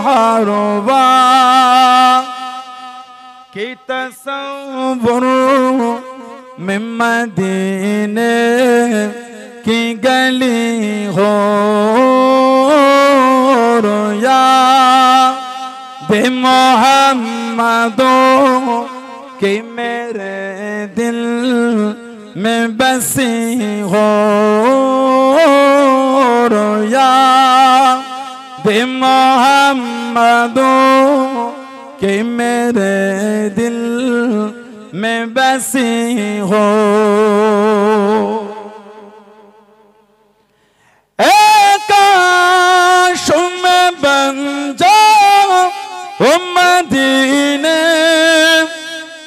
हरवा की तसव्वुर में मदीने की गली हो रोया दे मोहम्मदों कि मेरे दिल में बसी हो रोया दे मोहम्मदों कि मेरे दिल में बसी हो काश में बन जाओ मदीने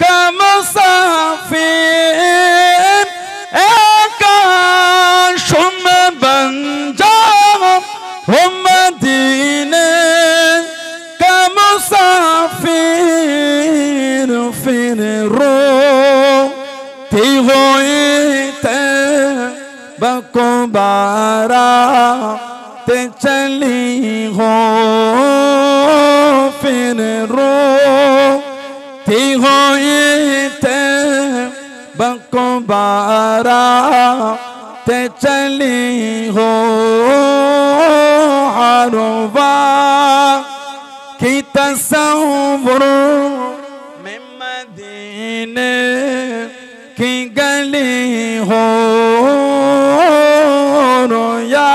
का मुसाफिर काश में बन जाओ मदीने का मुसाफिर फिर रोती हुई बको बारा ते चली हो फिर रोती हुई बको बारा ते चली हो हरवा की तसव्वुर में मदीने की गली हो रोया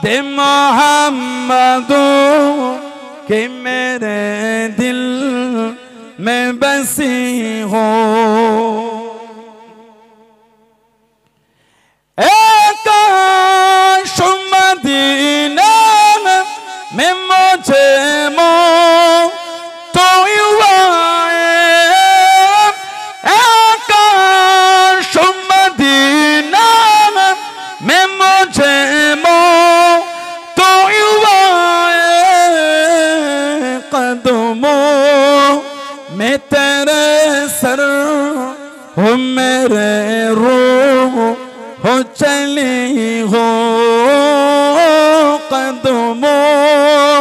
दे मोहम्मदों कि मेरे दिल में बसी हो काश मदीना में मुझे तो काश मदीना में मुझे तो कदमों में तेरे सर हो मेरे रूह हो चली हो कदमों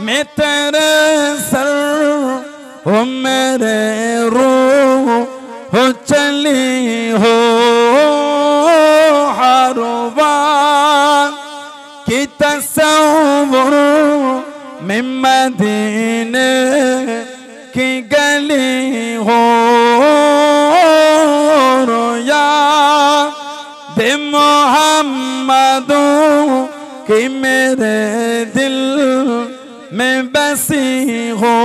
में तेरे सर हो मेरे रूह हो चली हो हरवा की तसव्वुर में मदीने की गली हो रोया दे मोहम्मदों कि मेरे दिल में बसी हो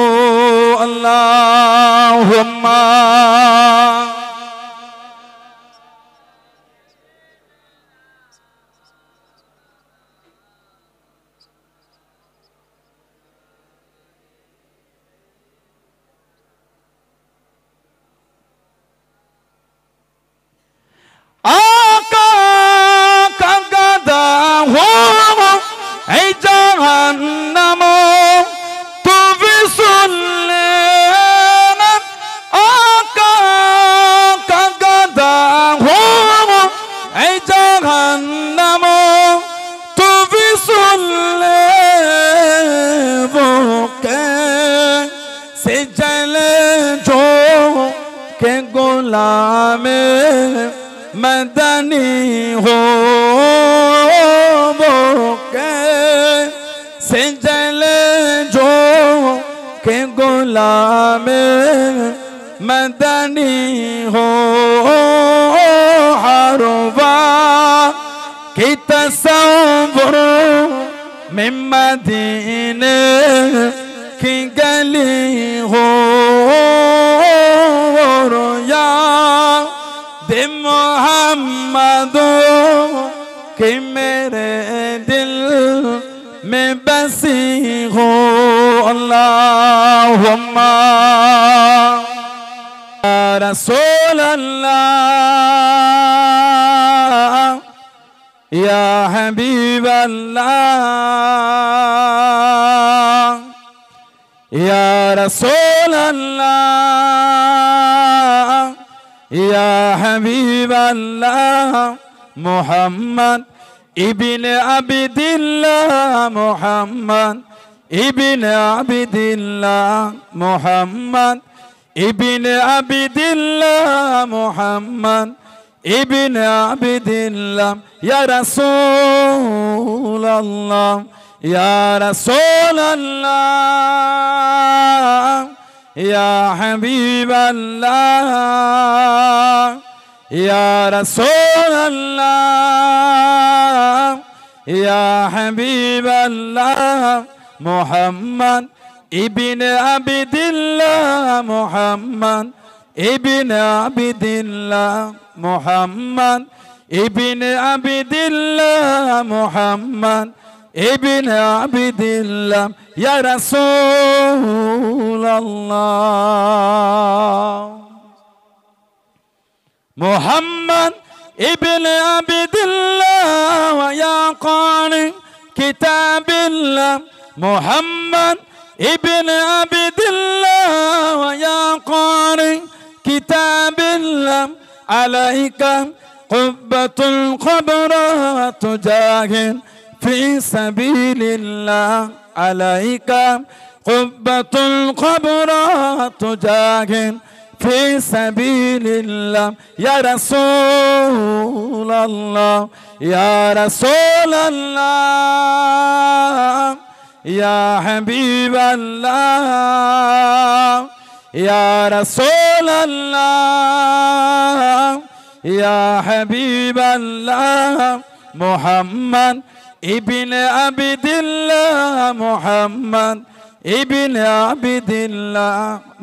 अल्लाहुम्मा आका का गदा हो ऐ जहन्नम तू भी सुन लेना आका का गदा हो ऐ जहन्नम तू भी सुन ले वो कैसे जले जो के गुलाम मदनी हो वो कैसे जले जो के गुलाम मदनी हो हरवा की तसव्वुर में मदीने की गली हो रोया दे मोहम्मदों कि मेरे दिल में बसी हो अल्लाहुम्मा या रसूल अल्लाह या हबीब अल्लाह या रसूल अल्लाह या हबीब अल्लाह मोहम्मद इब्न अब्दुल्लाह मोहम्मद ইবনে আবিদিল্লাহ মুহাম্মদ ইবনে আবিদিল্লাহ মুহাম্মদ ইবনে আবিদিল্লাহ ইয়া রাসূলুল্লাহ ইয়া রাসূলুল্লাহ ইয়া হাবিবাল্লাহ ইয়া রাসূলুল্লাহ ইয়া হাবিবাল্লাহ মুহাম্মদ ইবনে আবিদিল্লাহ মুহাম্মদ ইবনে আবিদিল্লাহ মুহাম্মদ ইবনে আবিদিল্লাহ মুহাম্মদ ইবনে আবিদিল্লাহ ইয়া রাসূলুল্লাহ মুহাম্মদ ইবনে আবিদিল্লাহ ইয়া কারি কিতাবিল্লাহ মুহাম্মদ ইবনে আবিদিল্লাহ ইয়া কারি কিতাবিল্লাহ আলাইকা কুব্বাতুল কুবরা তুজাহিদ ফি সাবিলিল্লাহ আলাইকা কুব্বাতুল কুবরা তুজাহিদ ফি সাবিলিল্লাহ ইয়া রাসূলুল্লাহ ইয়া রাসূলুল্লাহ ইয়া হাবিবাল্লাহ ইয়া রাসূলুল্লাহ ইয়া হাবিবাল্লাহ মুহাম্মদ ইবনে আবিদিল্লাহ মুহাম্মদ ইবনে আবিদিল্লাহ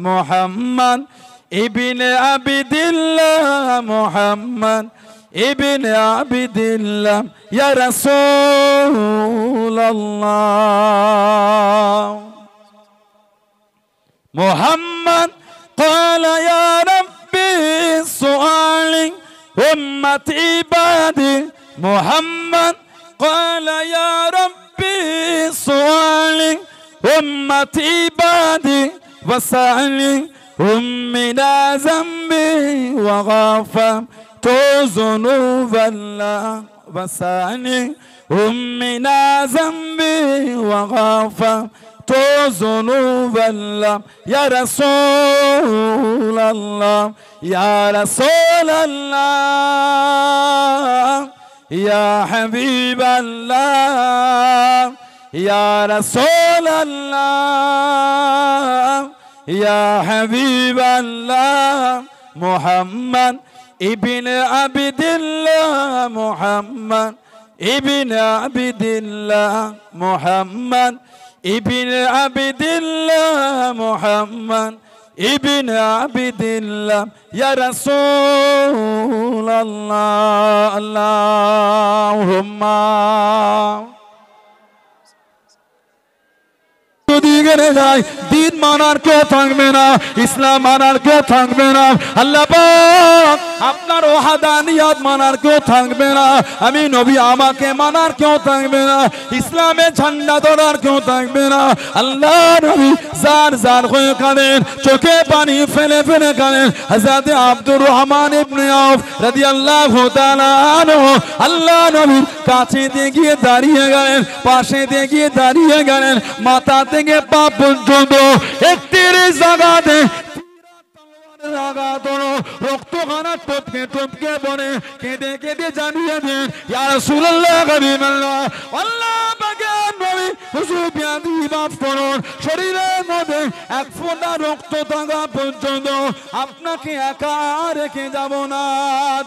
মুহাম্মদ ইবনে আবিদিল্লাহ মুহাম্মদ ইবনে আবিদিল্লাহ ইয়া রাসূলুল্লাহ মুহাম্মদ قال يا ربي سؤالي أمتي بعدي محمد قال يا ربي سؤالي أمتي بعدي وسألي من ذنبي وغفرت ذنوب الله وسألي من ذنبي وغفرت ذنوب الله يا رسول الله يا رسول الله يا حبيب الله يا رسول الله يا حبيب الله محمد ابن عبد الله محمد ابن عبد الله محمد ابن عبد الله محمد ابن عبد الله يا رسول الله اللهم দিন মানার কেউ থাকবে না, ইসলাম মানার কেউ থাকবে না, আল্লাহ পাক আপনার ওয়াহদানিয়াত মানার কেউ থাকবে না, আমি নবী আমাকে মানার কেউ থাকবে না, ইসলামের ঝান্ডা ধরার কেউ থাকবে না। আল্লাহ নবী জার জার হয়ে কাঁদেন, চোখে পানি ফেলে ফেলে কাঁদেন। হযরত আব্দুর রহমান ইবনে আউফ রাদিয়াল্লাহু তাআলা আনহু আল্লাহ নবীর কাছে দিয়ে গিয়ে দাঁড়িয়ে গেলেন, পাশে দিয়ে গিয়ে দাঁড়িয়ে গেলেন। মাথা থেকে পা পর্যন্ত একটি জায়গাতে রক্তখানা টপকে টপকে পড়ে, কেঁদে কেঁদে জানিয়ে দেন ইয়া রাসূলুল্লাহ হাবিবাল্লাহ আল্লাহ পাকের নবী হুজুর বিয়াদি মাফ করুন, শরীরের মধ্যে এক ফোঁটা রক্ত থাকা পর্যন্ত আপনাকে একা রেখে যাব না।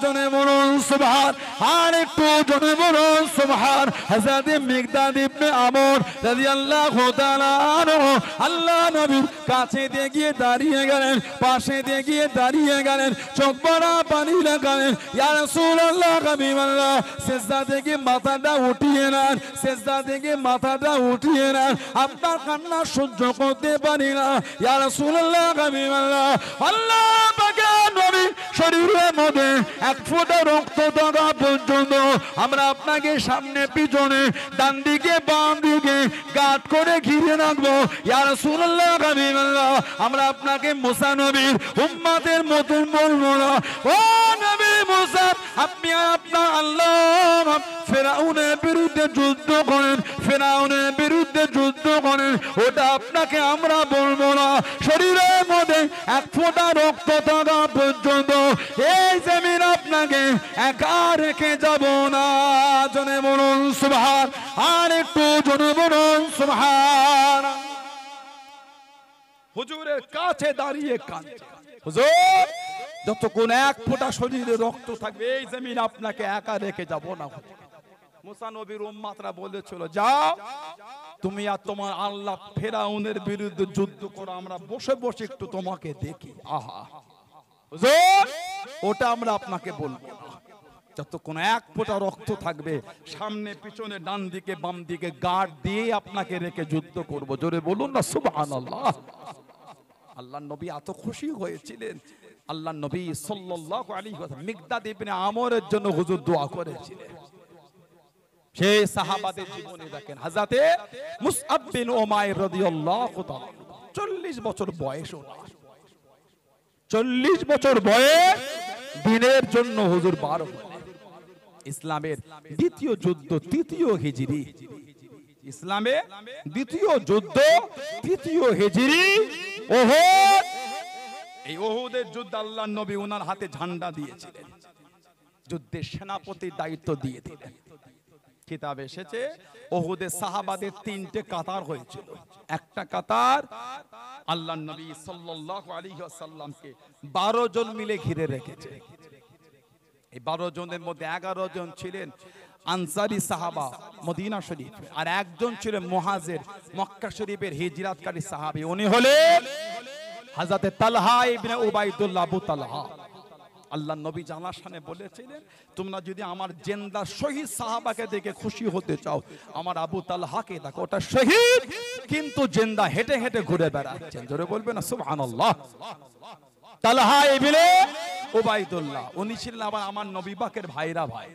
জনে বলুন সুবহান, আর একটু জনে বলুন সুবহান। হযরত মিকদাদ ইবনে আমর রাদিয়াল্লাহু তাআলা আনহু আল্লাহ নবীর কাছে দিয়ে গিয়ে দাঁড়িয়ে গেলেন, পাশে দিয়ে গিয়ে দাঁড়িয়ে গেলেন, চোখ ভরা পানি লাগালেন। ইয়া রাসূলুল্লাহ হাবিবাল্লাহ সিজদা থেকে মাথাটা উঠিয়ে নেন, সিজদা থেকে মাথাটা উঠিয়ে নেন, আপনার কান্না সহ্য করতে পারি না। ইয়া রাসূলুল্লাহ হাবিবাল্লাহ আল্লাহ পাকের নবী শরীরের মধ্যে এক ফোঁটা রক্ত থাকা পর্যন্ত আমরা আপনাকে সামনে পিছনে ডান দিকে বাম দিকে গাঁট করে ঘিরে রাখবো। ইয়া রাসূলুল্লাহ হাবিবাল্লাহ আমরা আপনাকে মুসা নবীর উম্মতের মতন বলবো না। ও নবী মুসা আপনি আপনার আল্লাহ ফেরাউনের বিরুদ্ধে যুদ্ধ করেন, ফেরাউনের বিরুদ্ধে যুদ্ধ করেন, ওটা আপনাকে আমরা বলবো না। শরীরের মধ্যে এক ফোঁটা রক্ত থাকা পর্যন্ত এই জমিন আপনাকে একা রেখে যাব না। জনে বলুন সুবহান, আর একটু জনে বলুন সুবহান। হুজুরের কাছে দাঁড়িয়ে কাঁদছে, হুজুর যতক্ষণ এক ফোঁটা শরীরে রক্ত থাকবে এই জমিন আপনাকে একা রেখে যাব না। মুসা নবীর উম্মতরা বলেছিল, যাও তুমি আর তোমার আল্লাহ ফেরাউনের বিরুদ্ধে যুদ্ধ করো, আমরা বসে বসে একটু তোমাকে দেখি। আহা হুজুর ওটা আমরা আপনাকে বলবো না, যতক্ষণ এক ফোঁটা রক্ত থাকবে সামনে পিছনে ডান দিকে বাম দিকে গার্ড দিয়ে আপনাকে রেখে যুদ্ধ করব। জোরে বলুন না সুবহানাল্লাহ। আল্লাহর নবী এত খুশি হয়েছিলেন, আল্লাহর নবী সাল্লাল্লাহু আলাইহি ওয়াসাল্লাম মিকদাদ ইবনে আমরের জন্য হুজুর দোয়া করেছিলেন। সেই সাহাবাদের জীবনে দেখেন, হযরতে মুসআব বিন উমাইর রাদিয়াল্লাহু তাআলা 40 বছর বয়স, 40 বছর বয়স দিনের জন্য হুজুর বার হলেন। ইসলামের দ্বিতীয় যুদ্ধ তৃতীয় হিজরি, ইসলামে দ্বিতীয় যুদ্ধ তৃতীয় হিজরি উহুদ। এই উহুদের যুদ্ধ আল্লাহর নবী ওনার হাতে ঝান্ডা দিয়েছিলেন, যুদ্ধের সেনাপতির দায়িত্ব দিয়ে দিলেন। কিতাবে এসেছে উহুদের সাহাবাদের 3টে কাতার হয়েছিল। একটা কাতার আল্লাহর নবী সাল্লাল্লাহু আলাইহি ওয়াসাল্লামকে 12 জন মিলে ঘিরে রেখেছে। এই 12 জনের মধ্যে 11 জন ছিলেন আনসারী সাহাবা মদিনা শরীফ, আর একজন ছিলেন মুহাজির মক্কা শরীফের হিজরাতকারী সাহাবী, উনি হলেন হযরত তালহা ইবনে উবাইদুল্লাহ আবু তালহা। আল্লাহর নবী জানার শানে বলেছিলেন, তোমরা যদি আমার জিন্দা শহীদ সাহাবাকে দেখে খুশি হতে চাও, আমার আবু তালহাকে দেখো, ওটা শহীদ কিন্তু জিন্দা হেঁটে হেঁটে ঘুরে বেড়াচ্ছেন। জোরে বলবেন না সুবহানাল্লাহ। তালহা ইবনে উবাইদুল্লাহ উনি ছিলেন আবার আমার নবী পাকের ভাইরা ভাই।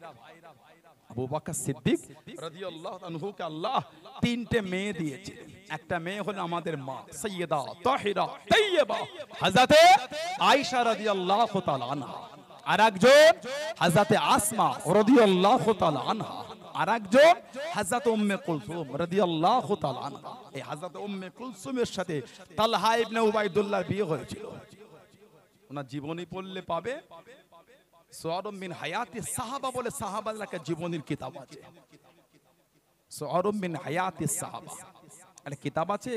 আবু বকর সিদ্দিক রাদিয়াল্লাহু আনহুকে আল্লাহ 3টে মেয়ে দিয়েছিলেন। একটা মেয়ে হলো আমাদের মা সাইয়্যিদা তাহিরা তাইয়্যিবা হযরতে আয়েশা রাদিয়াল্লাহু তাআলা আনহা, আর একজন হযরতে আসমা রাদিয়াল্লাহু তাআলা আনহা, আর একজন হযরত উম্মে কুলসুম রাদিয়াল্লাহু তাআলা আনহা। এই হযরত উম্মে কুলসুমের সাথে তালহা ইবনে উবাইদুল্লাহর বিয়ে হয়েছিল। ওনার জীবনী পড়লে পাবে সুআরুম মিন হায়াতি সাহাবা বলে সাহাবাদের একটা জীবনীর কিতাব আছে। সুআরুম মিন হায়াতি সাহাবা একটা কিতাব আছে,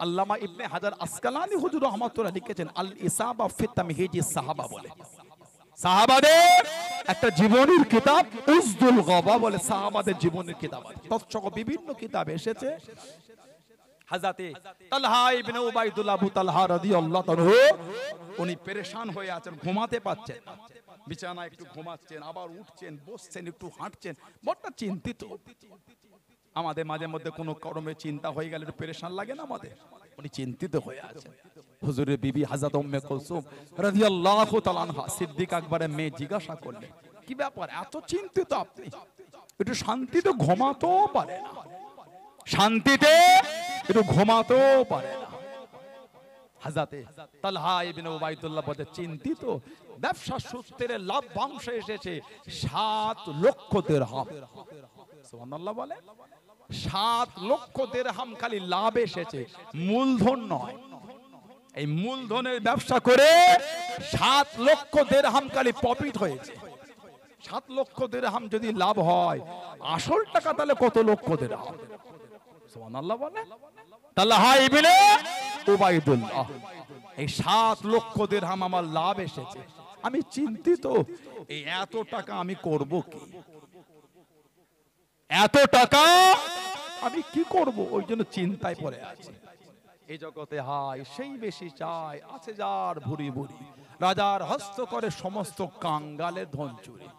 আল্লামা ইবনে হাজার আসকালানী হুজুর রাহমাতুল্লাহ লিখেছেন আল ইসাবা ফি তামহিজিস সাহাবা বলে। সাহাবাদের একটা জীবনীর কিতাব উসদুল গাবা বলে সাহাবাদের জীবনীর কিতাব আছে। তৎসহ বিভিন্ন কিতাব এসেছে হযরতে তালহা ইবনে উবাইদুল্লাহ আবু তালহা রাদিয়াল্লাহু তাআলা উনি পেরেশান হয়ে আছেন, ঘুমাতে পারছেন না, বিছানায় একটু ঘুমাচ্ছেন, আবার উঠছেন, বসছেন, একটু হাঁটছেন, বড়টা চিন্তিত। আমাদের মাঝে মধ্যে কোনো কর্মে চিন্তা হয়ে গেলে একটু পেরেশান লাগে না আমাদের, উনি চিন্তিত হয়ে আছেন। হুজুরের বিবি হযরত উম্মে কুলসুম রাদিয়াল্লাহু তাআলা আনহা সিদ্দিক আকবরের মেয়ে জিজ্ঞাসা করলেন, কি ব্যাপার এত চিন্তিত আপনি? একটু শান্তিতে ঘুমাতেও পারে না, শান্তিতে একটু ঘুমাতেও পারে না। হযরতে তালহা ইবনে উবাইদুল্লাহ বলে, চিন্তিত? ব্যবসা সূত্রে লাভ্যাংশ এসেছে 7 লক্ষ দিরহাম। সুবহানাল্লাহ বলে, 7 লক্ষ দিরহাম খালি লাভ এসেছে, মূলধন নয়। এই মূলধনের ব্যবসা করে 7 লক্ষ দিরহাম খালি প্রফিট হয়েছে। 7 লক্ষ দিরহাম যদি লাভ হয়, আসল টাকা তাহলে কত লক্ষ দিরহাম? সুবহানাল্লাহ বলে। তালহা ইবনে উবাইদুল্লাহ, এই 7 লক্ষ দিরহাম আমার লাভ এসেছে, আমি চিন্তিত, এই এত টাকা আমি করব কি? এত টাকা আমি কি করব? ওই জন্য চিন্তায় পড়ে আছি। এই জগতে হাই সেই বেশি চায়, আছে যার ভুরি ভুরি, রাজার হস্ত করে সমস্ত কাঙ্গালের ধন চুরি।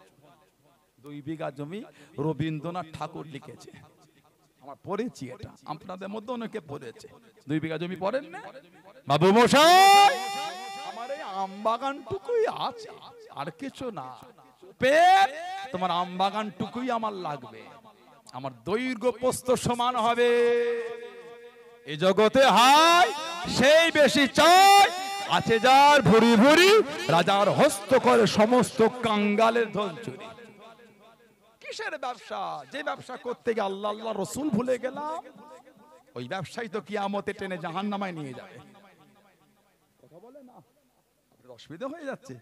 2 বিঘা জমি রবীন্দ্রনাথ ঠাকুর লিখেছে, আমরা পড়েছি, এটা আপনাদের মধ্যে অনেকে পড়েছে। 2 বিঘা জমি পড়েন না বাবু মশাই? আমার এই আমবাগানটুকুই আছে, আর কিছু না। তোমার আমবাগানটুকুই আমার লাগবে, আমার দৈর্ঘ্য প্রস্থ সমান হবে। এই জগতে হাই সেই বেশি চাই, আছে যার ভুরি ভুরি, রাজার হস্ত করে সমস্ত কাঙ্গালের ধন চুরি। কিসের ব্যবসা? যে ব্যবসা করতে গিয়ে আল্লাহ আল্লাহ রসুল ভুলে গেলাম, ওই ব্যবসায়ী তো কিয়ামতে টেনে জাহান্নামায় নিয়ে যাবে। কথা বলে না, অসুবিধা হয়ে যাচ্ছে।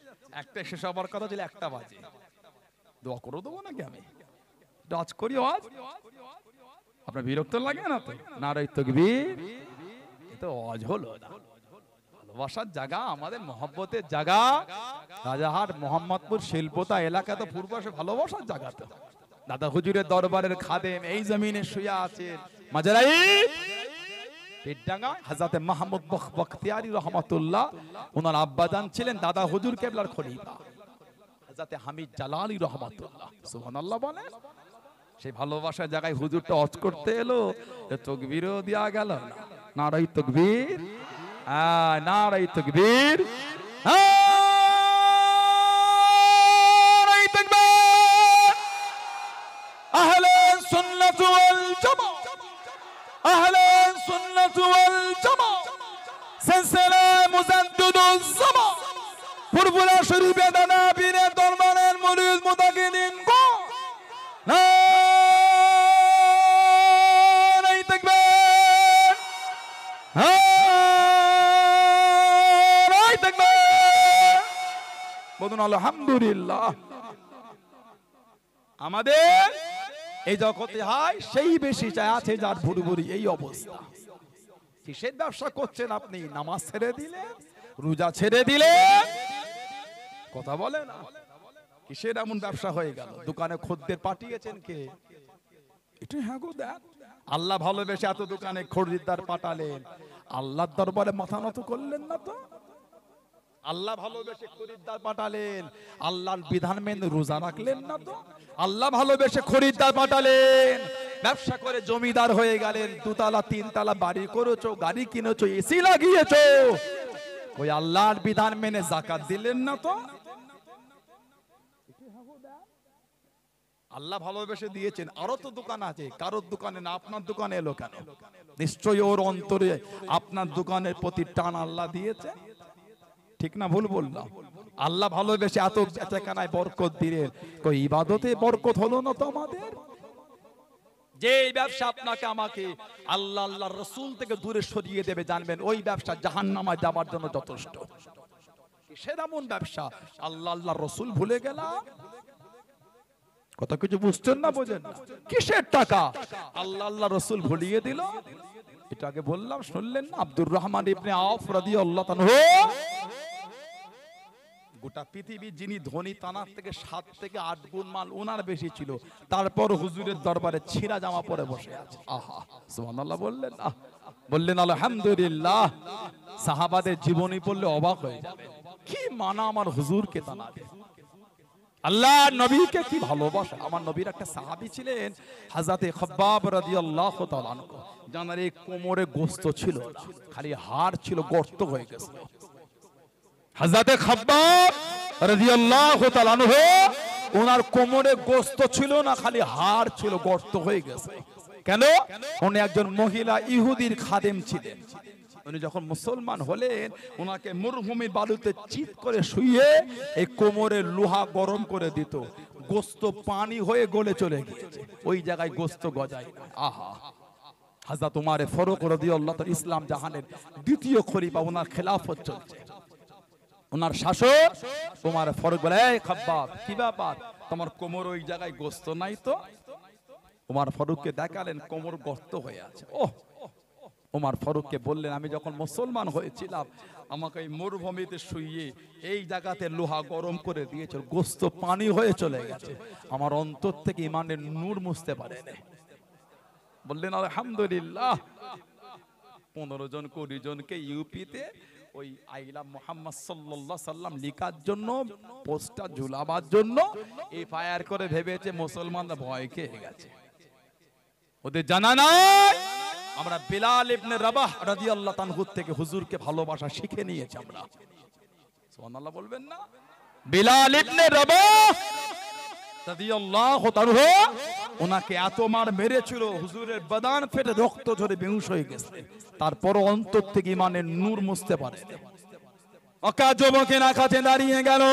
একটা শেষ হবার কথা ছিল 1টা বাজে। দোয়া করে দেবো নাকি আমি? আজ করি আজ, আপনার বিরক্ত লাগে না তো? নারায়ে তাকবীর। তো আজ হলো না, ভালোবাসার জায়গা, আমাদের মহব্বতের জায়গা। রাজারহাট মোহাম্মদপুর শিল্পতা এলাকা তো পূর্বাসে ভালোবাসার জায়গা। তো দাদা হুজুরের দরবারের খাদেম এই জমিনে শুয়ে আছেন মাজারাই পেটডাঙ্গা, হযরত মাহমুদ বখতিয়ারি রহমাতুল্লাহ। ওনার আব্বাজান ছিলেন দাদা হুজুর কেবলার খলিফা হযরত হামিদ জালালি রহমাতুল্লাহ। সুবহানাল্লাহ বলেন। সেই ভালোবাসার জায়গায় হুজুরটা হজ করতে এলো, তাকবীরও দেয়া গেল না। নারায়ে তাকবীর, নারায়ে তাকবীর, নারায়ে তাকবীর। আহলে সুন্নাত ওয়াল জামাত, আহলে সুন্নাত ওয়াল জামাত, সিলসিলা মুজাদ্দিদুজ জামান, ফুরফুরা শরীফে দাদা পীরের দরবারের মুরিদ মুতাকিদিন গো। নারায়ে তাকবীর, নারায়ে তাকবীর। বলুন আলহামদুলিল্লাহ। আমাদের এই জগতে হয় সেই বেশি চাই আছে যার ভুরি ভুরি এই অবস্থা। কিসের ব্যবসা করছেন আপনি? নামাজ ছেড়ে দিলেন, রোজা ছেড়ে দিলেন, কথা বলে না। কিসের এমন ব্যবসা হয়ে গেল? দোকানে খদ্দের পাঠিয়েছেন কে? এটা হ্যাঁ গো দেখ, আল্লাহ ভালোবেসে এত দোকানে খরিদ্দার পাঠালেন, আল্লাহর দরবারে মাথা নত করলেন না তো? আল্লাহ ভালোবেসে খরিদ্দার পাঠালেন, আল্লাহর বিধান মেনে রোজা রাখলেন না তো? আল্লাহ ভালোবেসে খরিদ্দার পাঠালেন, ব্যবসা করে জমিদার হয়ে গেলেন, 2তলা 3তলা বাড়ি করেছো, গাড়ি কিনেছো, এসি লাগিয়েছো, ওই আল্লাহর বিধান মেনে যাকাত দিলেন না তো? আল্লাহ ভালোবেসে দিয়েছেন, আরো তো দোকান আছে, কারোর দোকানে না আপনার দোকানে এলো কেন? নিশ্চয়ই ওর অন্তরে আপনার দোকানের প্রতি টান আল্লাহ দিয়েছে। ঠিক না ভুল বললাম? আল্লাহ ভালোবেসে এত বেচাকেনায় বরকত দিলেন, কই ইবাদতে বরকত হলো না তো আমাদের? যে ব্যবসা আপনাকে আমাকে আল্লাহ আল্লাহর রাসূল থেকে দূরে সরিয়ে দেবে, জানবেন ওই ব্যবসা জাহান্নামে যাবার জন্য যথেষ্ট। কিসের এমন ব্যবসা? আল্লাহ আল্লাহর রাসূল ভুলে গেলাম। কথা কিছু বুঝছেন না, বোঝেন না? কিসের টাকা আল্লাহ আল্লাহর রাসূল ভুলিয়ে দিল? এটা আগে বললাম, শুনলেন না? আব্দুর রহমান ইবনে আওফ রাদিয়াল্লাহু তাআলা, গোটা পৃথিবী যিনি ধনী তানার থেকে 7 থেকে 8 গুণ মাল ওনার বেশি ছিল, তারপর হুজুরের দরবারে ছিঁড়া জামা পরে বসে আছে। আহা, সুবহানাল্লাহ বললেন না? বললেন আলহামদুলিল্লাহ। সাহাবাদের জীবনী পড়লে অবাক হয়ে যাবে, কি মানা আমার হুজুরকে তানাদের, আল্লাহ নবীকে কি ভালোবাসা। আমার নবীর একটা সাহাবী ছিলেন হযরতে খাব্বাব রাদিয়াল্লাহু তাআলা আনহু, যার এই কোমরে গোশত ছিল না, খালি হাড় ছিল, গর্ত হয়ে গেছে। হযরতে খাব্বাব রাদিয়াল্লাহু তাআলা আনহু, ওনার কোমরে গোশত ছিল না, খালি হাড় ছিল, গর্ত হয়ে গেছে। কেন? উনি একজন মহিলা ইহুদির খাদেম ছিলেন। উনি যখন মুসলমান হলেন, ওনাকে মরুভূমির বালুতে চিত করে শুইয়ে এই কোমরে লোহা গরম করে দিত, গোশত পানি হয়ে গলে চলে গিয়েছে, ওই জায়গায় গোশত গজায় না। আহা, হযরত ওমর ফারুক রাদিয়াল্লাহু তাআলা ইসলাম জাহানের দ্বিতীয় খলিফা, ওনার খেলাফত চলছে, ওনার শাসক ওমর ফারুক বলে, এই খাব্বাব, কি ব্যাপার, তোমার কোমর ওই জায়গায় গোশত নাই তো? ওমর ফারুককে দেখালেন কোমর গর্ত হয়ে আছে। ওহ, ওমর ফারুককে বললেন, আমি যখন মুসলমান হয়েছিলাম আমাকে এই মরুভূমিতে শুইয়ে এই জায়গাতে লোহা গরম করে দিয়েছিল, গোশত পানি হয়ে চলে গেছে, আমার অন্তর থেকে ইমানের নূর মুছতে পারে না। বললেন আলহামদুলিল্লাহ। 15 জন 20 জনকে ইউপিতে ওই আইলা মুহাম্মদ সাল্লাল্লাহু আলাইহি সাল্লাম লিখার জন্য, পোস্টার ঝুলাবার জন্য এফআইআর করে ভেবেছে মুসলমানরা ভয় খেয়ে গেছে। ওদের জানা নাই আমরা বিলাল ইবনে রাবাহ রাদিয়াল্লাহু তাআলা থেকে হুজুরকে ভালোবাসা শিখে নিয়েছি আমরা। সুবহানাল্লাহ বলবেন না? বিলাল ইবনে রাবাহ রাদিয়াল্লাহু তাআলা ওনাকে এত মার মেরেছিল, হুজুরের বদান ফেটে রক্ত ঝরে বেহুশ হয়ে গেছে, তারপর অন্তর থেকে ইমানের নূর মুছতে পারে। মক্কা যুবকেরা কাছে দাঁড়িয়ে গেল।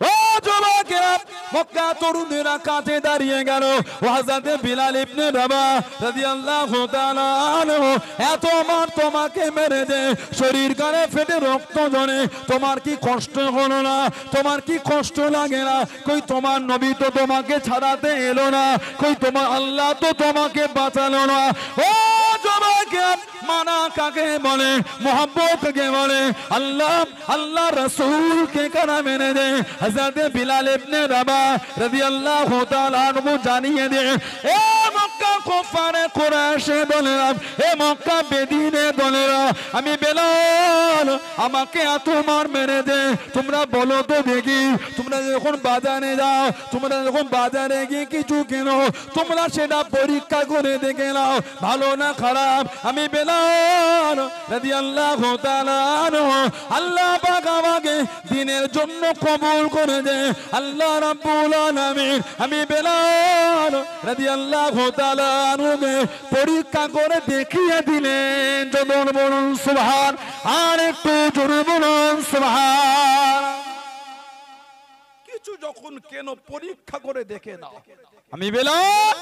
ও যুবকেরা, মক্কা তরুণেরা কাছে দাঁড়িয়ে গেল। হযরত বিলাল ইবনে রাবাহ রাদিয়াল্লাহু তাআলা আনহু, এত মার তোমাকে মেরে দে, শরীর গায়ে ফেটে রক্ত ঝরে, তোমার কি কষ্ট হলো না? তোমার কি কষ্ট লাগে না? কই তোমার নবী তো তোমাকে ছাড়াতে এলো না, কই তোমার আল্লাহ তো তোমাকে বাঁচালো না। ও যুবকেরা, মানা কাকে বলে, মোহাব্বত কাকে বলে, আল্লাহ আল্লাহ রাসূলকে কারা মেনে দে। হযরত বিলাল ইবনে রাবাহ রাদিয়াল্লাহু তাআলা আনহু জানিয়ে দে, এ মক্কা কুফারে কুরাইশে দলেরা, এ মক্কা বেদিনে দলেরা, আমি বিলাল, আমাকে তোমার মেরে দে। তোমরা বলো তো দেখি, তোমরা যখন বাজারে যাও, তোমরা যখন বাজারে গিয়ে কিছু কেনো, তোমরা সেটা পরীক্ষা করে দেখে নাও ভালো না খারাপ। আমি বিলাল রাদিয়াল্লাহু তাআলা আনহু, আল্লাহ পাক আমাকে দ্বীনের জন্য কবুল করে দে আল্লাহ রাব্বুল আলামিন। আমি বিলাল রাদিয়াল্লাহু তাআলা আনহুকে পরীক্ষা করে দেখিয়ে দিলেন। যখন বলুন সুবহান, আর একটু জোরে বলুন সুবহান। কিছু যখন কেন পরীক্ষা করে দেখে নাও। আমি বিলাল,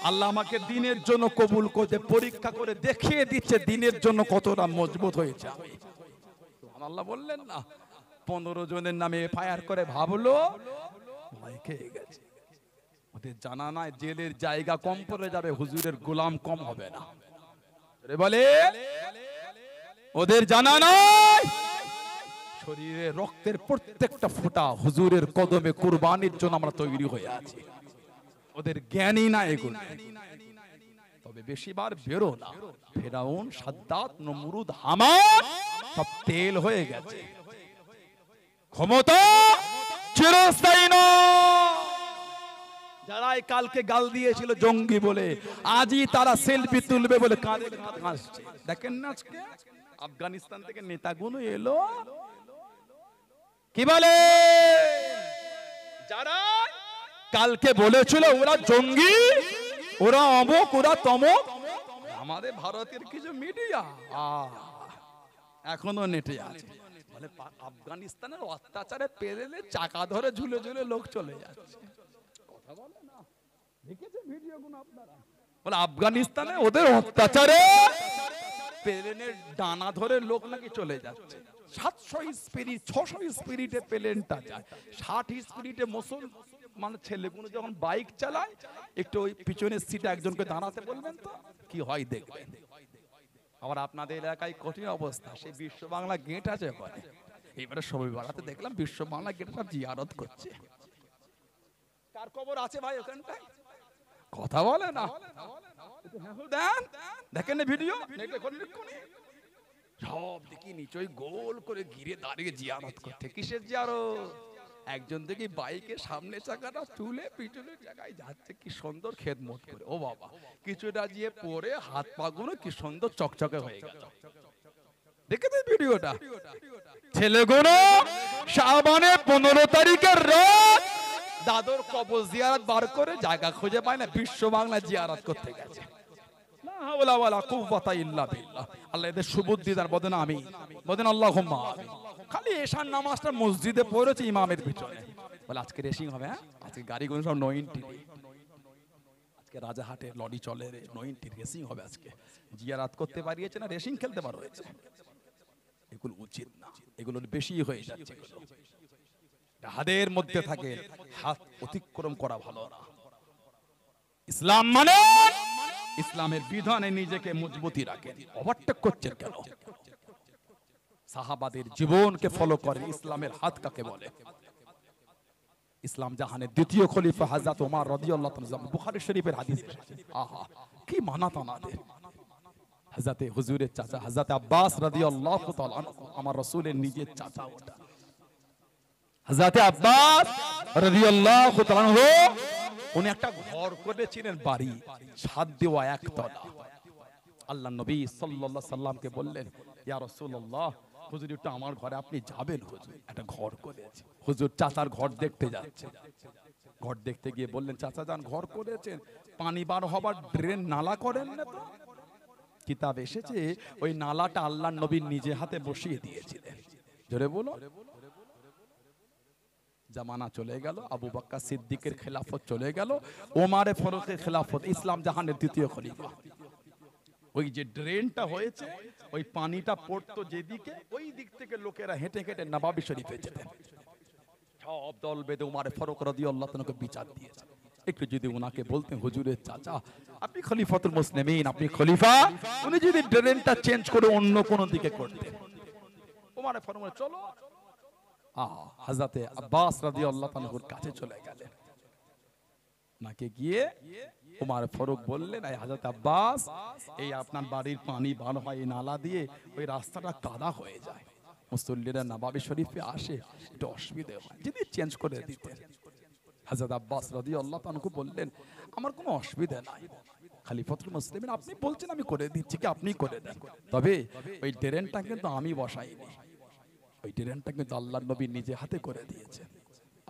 আল্লাহ আমাকে দ্বীনের জন্য কবুল করতে পরীক্ষা করে দেখিয়ে দিচ্ছে দ্বীনের জন্য কতটা মজবুত হয়েছে। আল্লাহ বললেন না, 15 জনের নামে এফআইআর করে ভাবলো ভয় খেয়ে গেছে। ওদের জানা নাই জেলের জায়গা কম পড়ে যাবে, হুজুরের গোলাম কম হবে না। বলে ওদের জানা নাই শরীরে রক্তের প্রত্যেকটা ফোঁটা হুজুরের কদমে কুরবানির জন্য আমরা তৈরি হয়ে আছি। ওদের জ্ঞানই না এগুলো। তবে বেশিবার বেরো না, ফেরাউন, সাদ্দাত, নমরুদ, হামান সব তেল হয়ে গেছে। ক্ষমতা চিরস্থায়ী নয়। যারাই কালকে গাল দিয়েছিল জঙ্গি বলে, আজই তারা সেলফি তুলবে বলে কাঁধে কাঁধ ঘাসছে। দেখেন না আজকে আফগানিস্তান থেকে নেতাগুলো এলো, কি বলে, যারা কালকে বলেছিল ওরা জঙ্গি, ওরা অমুক, ওরা তমুক, আমাদের ভারতের কিছু মিডিয়া এখনো নেটে আছে। বলে আফগানিস্তানের অত্যাচারে পেরেলে চাকা ধরে ঝুলে ঝুলে লোক চলে যাচ্ছে। কথা বলে না, দেখেছেন ভিডিওগুলো আপনারা? বলে আফগানিস্তানে ওদের অত্যাচারে প্লেনের ডানা ধরে লোক নাকি চলে যাচ্ছে। 700 স্পিরিট 600 স্পিরিটে প্লেনটা যায়, 60 স্পিরিটে মানে ছেলেগুলো যখন বাইক চালায়, একটু ওই পিছনের সিটে একজনকে দাঁড়াতে বলবেন তো কি হয় দেখবেন। আবার আপনাদের এলাকায় কঠিন অবস্থা, সেই বিশ্ব বাংলা গেট আছে ওখানে। এবারে সবাই বাড়াতে দেখলাম বিশ্ব বাংলা গেট সব জিয়ারত করছে। কার খবর আছে ভাই ওখানটায়? কথা বলে না, দেখেন ভিডিও সব দেখি নিচই গোল করে ঘিরে দাঁড়িয়ে জিয়ারত করতে। কিসের জিয়ারত? একজন দেখি বাইকের সামনে চাকাটা তুলে পিছনের জায়গায় যাচ্ছে, কি সুন্দর খেদমত করে। ও বাবা, কিছুটা গিয়ে পরে হাত পা গুলো কি সুন্দর চকচকে হয়ে গেল। দেখেছেন ভিডিওটা? ছেলেগুলো শাবানের 15 তারিখের রাত দাদর কবর জিয়ারত বার করে জায়গা খুঁজে পায় না, বিশ্ব বাংলা জিয়ারত করতে গেছে। আল্লাহ এদের সুবুদ্ধি দান, বলেন আমিন, বলেন আল্লাহুম্মা আমিন। খালি এশার নামাজটা মসজিদে পড়েছে ইমামের পিছনে। বলে আজকে রেসিং হবে, হ্যাঁ আজকে গাড়িগুলো সব 90, আজকে রাজাহাটে লরি চলে রে, 90 রেসিং হবে আজকে। জিয়ারত করতে পারিয়েছে না, রেসিং খেলতে পারো হয়েছে। এগুলো উচিত না, এগুলো বেশি হয়ে যাচ্ছে। হাতের মধ্যে থাকে, হাত অতিক্রম করা ভালো না। ইসলাম মানে ইসলামের বিধানে নিজেকে মজবুতি রাখেন। ওভারটেক করছেন কেন? সাহাবাদের জীবনকে ফলো করেন। ইসলামের হাত কাকে বলে? ইসলাম জাহানের দ্বিতীয় খলিফা হযরত ওমর রাদিয়াল্লাহু তাআলা, বুখারী শরীফের হাদিস। আহা কি মানা তানাদের। হযরত হুজুরের চাচা হযরত আব্বাস রাদিয়াল্লাহু তাআলা আমার রাসূলের নিজের চাচা। ওটা হযরত আব্বাস রাদিয়াল্লাহু তাআলা উনি একটা ঘর করেছিলেন, বাড়ি ছাদ দেওয়া একতলা। আল্লাহ নবী সাল্লাল্লাহু আলাইহি সাল্লামকে বললেন, ইয়া রাসূলুল্লাহ, হুজুর একটু আমার ঘরে আপনি যাবেন, হুজুর একটা ঘর করেছে। হুজুর চাচার ঘর দেখতে যাচ্ছে। ঘর দেখতে গিয়ে বললেন, চাচা যান ঘর করেছেন, পানি বার হবার ড্রেন নালা করেন না তো? কিতাব এসেছে ওই নালাটা আল্লাহ নবী নিজে হাতে বসিয়ে দিয়েছিলেন। জোরে বলো। জামানা চলে গেল, আবু বকর সিদ্দিকের খেলাফত চলে গেল, ওমর ফারুকের খেলাফত, ইসলাম জাহানের দ্বিতীয় খলিফা। ওই যে ড্রেনটা হয়েছে, ওই পানিটা পড়তো যেদিকে, ওই দিক থেকে লোকেরা হেঁটে হেঁটে নবাবী শরীফে যেতেন। সব দল বেঁধে ওমর ফারুক রাদিয়াল্লাহু তাআলাকে বিচার দিয়েছে। একটু যদি ওনাকে বলতেন, হুজুরের চাচা আপনি খলিফাতুল মুসলিমিন, আপনি খলিফা, উনি যদি ড্রেনটা চেঞ্জ করে অন্য কোন দিকে করতেন। ওমর ফারুক চলো, হযরতে আব্বাস রাদিয়াল্লাহু তাআলার কাছে চলে গেলেন। নাকে গিয়ে ওমর ফারুক বললেন, এই হযরত আব্বাস, এই আপনার বাড়ির পানি বার হয় এই নালা দিয়ে, ওই রাস্তাটা কাদা হয়ে যায়, মুসল্লিরা নবাবী শরীফে আসে, একটু অসুবিধা হয়, যদি চেঞ্জ করে দিতেন। হযরত আব্বাস রাদিয়াল্লাহু তাআলা বললেন, আমার কোনো অসুবিধা নাই, খলিফাতুল মুসলিমিন আপনি বলছেন আমি করে দিচ্ছি, কি আপনি করে দেন, তবে ওই ড্রেনটা কিন্তু আমি বসাইনি, ওই ড্রেনটা কিন্তু আল্লাহর নবী নিজে হাতে করে দিয়েছেন।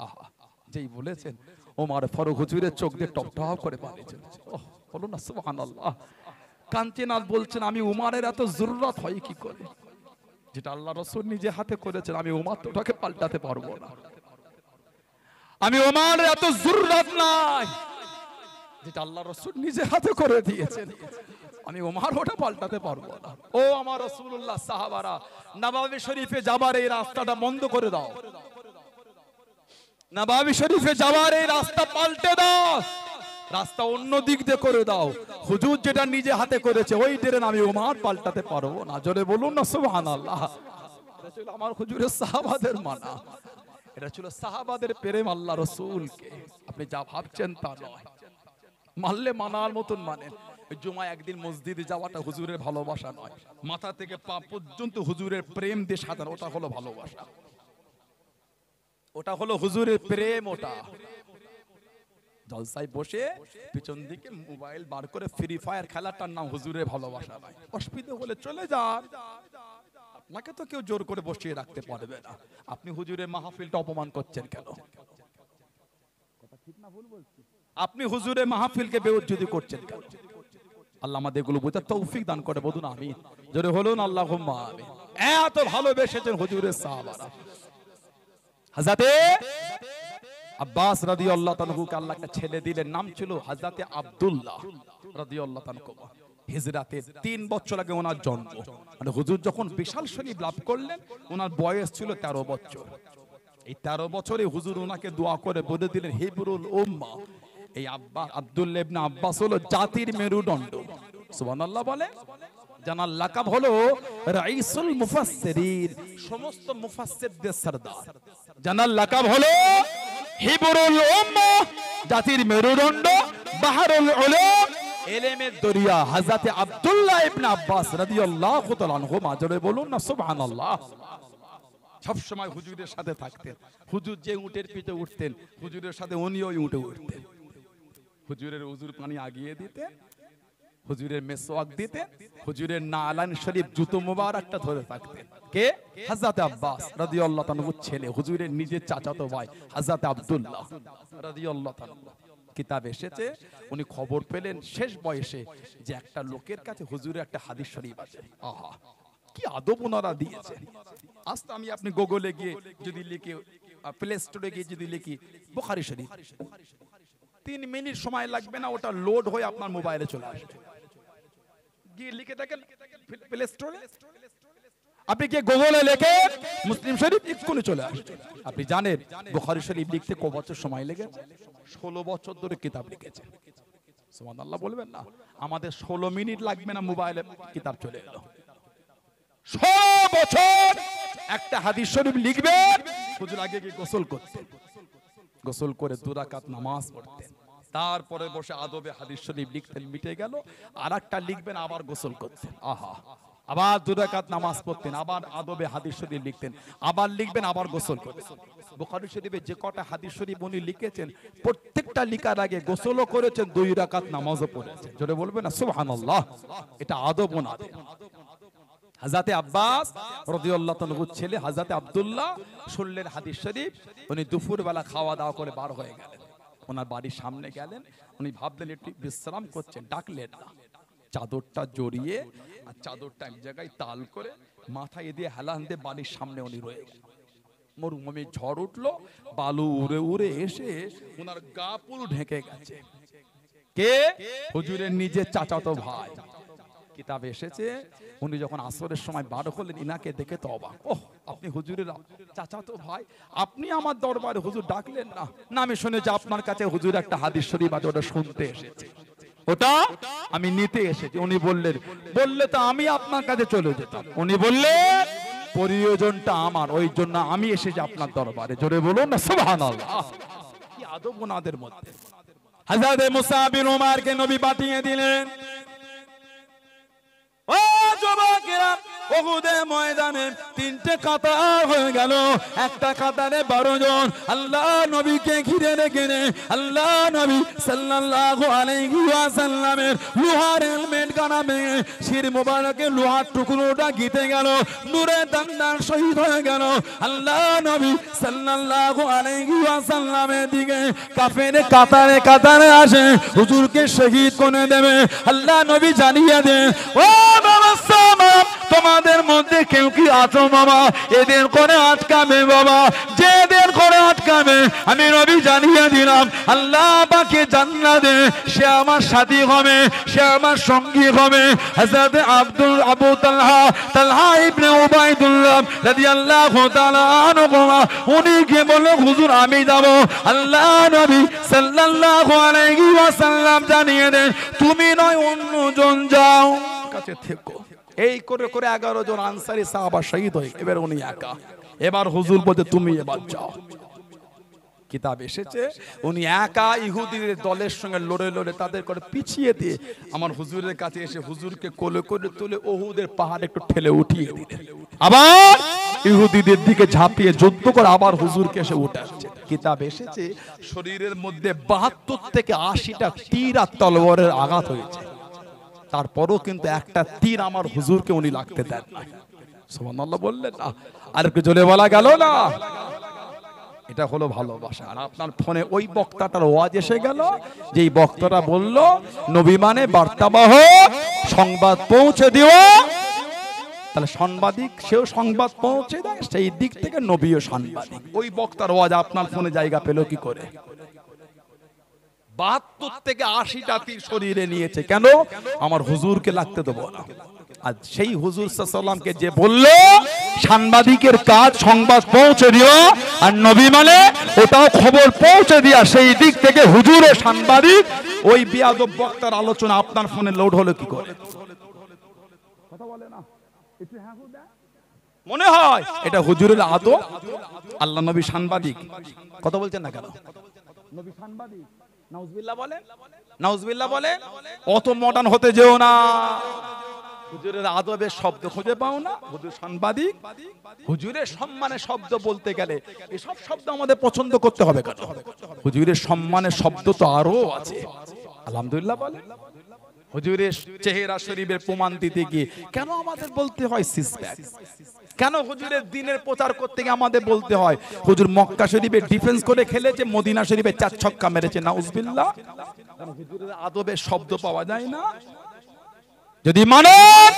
আহা, যেই বলেছেন ওমর ফারুক হুজুরের চোখ দিয়ে টপ টপ করে পানি চলছে। ওহ, বলুন না সুবহানাল্লাহ। কাঞ্চনাথ বলছেন, আমি উমারের এত জরুরত হয় কি করে, যেটা আল্লাহ রাসূল নিজে হাতে করেছেন, আমি উমার তো ওটাকে পাল্টাতে পারবো না, আমি উমারের এত জরুরত নাই, যেটা আল্লাহ রাসূল নিজে হাতে করে দিয়েছেন, আমি উমার ওটা পাল্টাতে পারবো না। ও আমার রাসূলুল্লাহ, সাহাবারা, নবাবী শরীফে যাবার এই রাস্তাটা বন্ধ করে দাও, নবাবী শরীফে যাওয়ার এই রাস্তা পাল্টে দাও, রাস্তা অন্য দিক দিয়ে করে দাও, হুজুর যেটা নিজে হাতে করেছে ওই ড্রেন আমি ওমর পাল্টাতে পারবো না। জোরে বলুন না সুবহানাল্লাহ। এটা ছিল আমার হুজুরের সাহাবাদের মানা, এটা ছিল সাহাবাদের প্রেম আল্লাহ রাসূলকে, আপনি যা ভাবছেন তা নয়, মানলে মানার মতন মানেন। ওই জুমায় একদিন মসজিদে যাওয়াটা হুজুরের ভালোবাসা নয়, মাথা থেকে পা পর্যন্ত হুজুরের প্রেম দিয়ে সাজানো, ওটা হলো ভালোবাসা, ওটা হলো হুজুরের প্রেম। ওটা জলসায় বসে পিছন দিকে মোবাইল বার করে ফ্রি ফায়ার খেলাটার নাম হুজুরের ভালোবাসা নয়। অসুবিধা হলে চলে যান, আপনাকে তো কেউ জোর করে বসিয়ে রাখতে পারবে না। আপনি হুজুরের মাহফিলটা অপমান করছেন কেন? আপনি হুজুরের মাহফিলকে বেইজ্জতি করছেন কেন? আল্লাহ আমাদের এগুলো বোঝার তৌফিক দান করে, বলুন আমিন। জোরে বলুন আল্লাহুম্মা আমিন। এত ভালোবেসেছেন হুজুরের সাহাবারা। হযরতে আব্বাস রাদিয়াল্লাহু তাআলা কে আল্লাহ একটা ছেলে দিলেন, নাম ছিল হযরতে আব্দুল্লাহ রাদিয়াল্লাহু তাআলা। হিজরাতের 3 বছর আগে ওনার জন্ম, মানে হুজুর যখন বিশাল শরীফ লাভ করলেন ওনার বয়স ছিল 13 বছর। এই 13 বছরে হুজুর ওনাকে দোয়া করে বলে দিলেন, হিবরুল উম্মাহ, এই আব্দুল্লাহ ইবনে আব্বাস হলো জাতির মেরুদণ্ড। সুবহানাল্লাহ বলে। জানার লাকাব হলো রাইসুল মুফাসসিরিন, সমস্ত মুফাসসিরদের সরদার। জানার লাকাব হলো হিবরুল উম্মাহ, জাতির মেরুদণ্ড, বাহরুল উলুম, ইলমের দরিয়া, হযরত আব্দুল্লাহ ইবনে আব্বাস রাদিয়াল্লাহু তাআলা আনহু। মাজরে বলুন না সুবহানাল্লাহ। সব সময় হুজুরের সাথে থাকতেন, হুজুর যে উটের পিঠে উঠতেন হুজুরের সাথে উনিও উঠে উঠতেন, হুজুরের উজুর পানি আগিয়ে দিতেন, হুজুরের মেসওয়াক দিতেন, হুজুরের নালান শরীফ জুতো মোবারকটা ধরে থাকতেন। কে? হযরত আব্বাস রাদিয়াল্লাহু তাআলা ছেলে, হুজুরের নিজের চাচাতো ভাই হযরত আব্দুল্লাহ রাদিয়াল্লাহু তাআলা। কিতাব এসেছে উনি খবর পেলেন শেষ বয়সে যে একটা লোকের কাছে হুজুরের একটা হাদিস শরীফ আছে। আহা, কি আদব ওনারা দিয়েছে। আজ তো আমি আপনি গুগলে গিয়ে যদি লিখি, প্লে স্টোরে গিয়ে যদি লিখি বুখারী শরীফ, 3 মিনিট সময় লাগবে না, ওটা লোড হয়ে আপনার মোবাইলে চলে আসবে। গিয়ে লিখে দেখেন প্লে স্টোরে, আপনি কি গুগলে লিখে মুসলিম শরীফ এক্ষুনি চলে আসবে। আপনি জানেন বুখারী শরীফ লিখতে কত বছর সময় লেগেছে? 16 বছর ধরে কিতাব লিখেছে। সুবহানাল্লাহ বলবেন না? আমাদের 16 মিনিট লাগবে না, মোবাইলে কিতাব চলে এলো। 16 বছর একটা হাদিস শরীফ লিখবেন, হুজুর আগে গিয়ে গোসল করতেন, গোসল করে 2 রাকাত নামাজ পড়তেন, তারপরে বসে আদবে হাদিস শরীফ লিখতেন, মিটে গেল, আরেকটা লিখবেন, আবার গোসল করতেন। আহা, আবার 2 রাকাত নামাজ পড়তেন, আবার আদবে হাদিস শরীফ লিখতেন, আবার লিখবেন, আবার গোসল করতেন। বুখারী শরীফে যে কটা হাদিস শরীফ উনি লিখেছেন প্রত্যেকটা লিখার আগে গোসলও করেছেন, 2 রাকাত নামাজও পড়েছেন। জোরে বলবেন না সুবহানাল্লাহ। এটা আদব ওনাদের। হযরত আব্বাস রাদিয়াল্লাহু তাআলা ছেলে হযরত আব্দুল্লাহ শুনলেন হাদিস শরীফ, উনি দুপুর বেলা খাওয়া দাওয়া করে বার হয়ে গেলেন, ওনার বাড়ির সামনে গেলেন, উনি ভাবলেন একটু বিশ্রাম করছেন, ডাকলেন না, চাদরটা জড়িয়ে আর চাদরটা এক জায়গায় তাল করে মাথায় দিয়ে হেলান দিয়ে বাড়ির সামনে উনি রয়ে গেল। মরুভূমি ঝড় উঠলো, বালু উড়ে উড়ে এসে ওনার গা পুরো ঢেকে গেছে। কে? হুজুরের নিজের চাচাতো ভাই। কিতাব এসেছে উনি যখন আসরের সময় বার হলেন, ইনাকে দেখে তো অবাক, ওহ আপনি হুজুরের চাচাতো ভাই, আপনি আমার দরবারে হুজুর ডাকলেন না? না, আমি শুনেছি আপনার কাছে হুজুর একটা হাদিস শরীফ আছে, ওটা শুনতে এসেছে, ওটা আমি নিতে এসেছি। উনি বললেন, বললে তো আমি আপনার কাছে চলে যেতাম। উনি বললেন প্রয়োজনটা আমার, ওই জন্য আমি এসেছি আপনার দরবারে। জোরে বলুন না সুবহানাল্লাহ। কি আদব ওনাদের মধ্যে। হযরত মুসআব বিন উমারকে নবী পাঠিয়ে দিলেন, ও যুবকেরা, উহুদের ময়দানে তিনটে কাতার হয়ে গেল, একটা কাতারে 12 জন আল্লাহ নবীকে ঘিরে রেখে আল্লাহ নবী সাল্লাল্লাহু আলাইহি ওয়াসাল্লামের লোহার হেলমেট গানা ভেঙে শির মোবারকে লোহার টুকরোটা গিতে গেল, নূরে দান্দার শহীদ হয়ে গেল। আল্লাহ নবী সাল্লাল্লাহু আলাইহি ওয়াসাল্লামের দিকে কাফের কাতারে কাতারে আসে, হুজুরকে শহীদ করে দেবে। আল্লাহ নবী জানিয়ে দেন, ও বাবা সামাম, তোমাদের মধ্যে কেউ কি আছো বাবা, এদের করে আটকাবে বাবা, যেদের করে আটকাবে আমি নবী জানিয়ে দিলাম আল্লাহ পাকে জান্নাতে সে আমার সাথী হবে, সে আমার সঙ্গী হবে। হযরত আবু তালহা ইবনে উবাইদুল্লাহ রাদিয়াল্লাহু তাআলা আনহু উনি কে বলল, হুজুর আমি যাব। আল্লাহ নবী সাল্লাল্লাহু আলাইহি ওয়াসাল্লাম জানিয়ে দেন, তুমি নয় অন্যজন যাও, কাছে থেকো। এই করে করে 11 জন আনসারী সাহাবা শহীদ হয়ে, এবার উনি একা। এবার হুজুর বলতে তুমি এবার যাও। কিতাব এসেছে উনি একা ইহুদিদের দলের সঙ্গে লড়ে লড়ে তাদের করে পিছিয়ে দিয়ে আমার হুজুরের কাছে এসে হুজুরকে কোলে করে তুলে উহুদের পাহাড় একটু ঠেলে উঠিয়ে দিলেন। আবার ইহুদিদের দিকে ঝাঁপিয়ে যুদ্ধ করে আবার হুজুরকে এসে উঠাচ্ছে। কিতাব এসেছে শরীরের মধ্যে 72 থেকে 80টা তীর আর তলোয়ারের আঘাত হয়েছে, তারপরও কিন্তু একটা তীর আমার হুজুরকে উনি লাগতে দেন না। সুবহানাল্লাহ বললেন না? আর একটু জোরে বলা গেল না? এটা হলো ভালোবাসা। আর আপনার ফোনে ওই বক্তাটার ওয়াজ এসে গেল, যেই বক্তাটা বলল নবী মানে বার্তাবাহক, সংবাদ পৌঁছে দিও। তাহলে সাংবাদিক, সেও সংবাদ পৌঁছে দেয়, সেই দিক থেকে নবীও সাংবাদিক। ওই বক্তার ওয়াজ আপনার ফোনে জায়গা পেল কি করে? 72 থেকে 80টা তীর শরীরে নিয়েছে, কেন? আমার হুজুরকে লাগতে দেবো না। আর সেই হুজুর সাল্লাল্লাহু আলাইহি ওয়াসাল্লামকে যে বলল সাংবাদিকের কাজ সংবাদ পৌঁছে দিও, আর নবী মানে ওটাও খবর পৌঁছে দিয়া, সেই দিক থেকে হুজুরও সাংবাদিক। ওই বিয়াদব বক্তার আলোচনা আপনার ফোনে লোড হলো কি করে? কথা বলে না, মনে হয় এটা হুজুরের আদব, আল্লাহ নবী সাংবাদিক। কথা বলছেন না কেন? নবী সাংবাদিক, নাউজুবিল্লাহ বলেন, নাউজুবিল্লাহ বলেন। অত মডার্ন হতে যেও না। হুজুরের আদবের শব্দ খুঁজে পাও না? হুজুর সাংবাদিক। হুজুরের সম্মানের শব্দ বলতে গেলে এসব শব্দ আমাদের পছন্দ করতে হবে কেন? হুজুরের সম্মানের শব্দ তো আরো আছে। আলহামদুলিল্লাহ বলেন। হুজুরের চেহারা শরীফের প্রমাণ দিতে গিয়ে কেন আমাদের বলতে হয় সিসপ্যাক? কেন হুজুরের দিনের প্রচার করতে গিয়ে আমাদের বলতে হয় হুজুর মক্কা শরীফে ডিফেন্স করে খেলেছে, মদিনা শরীফে 4 ছক্কা মেরেছে? নাউজুবিল্লাহ। হুজুরের আদবের শব্দ পাওয়া যায় না। যদি মানেন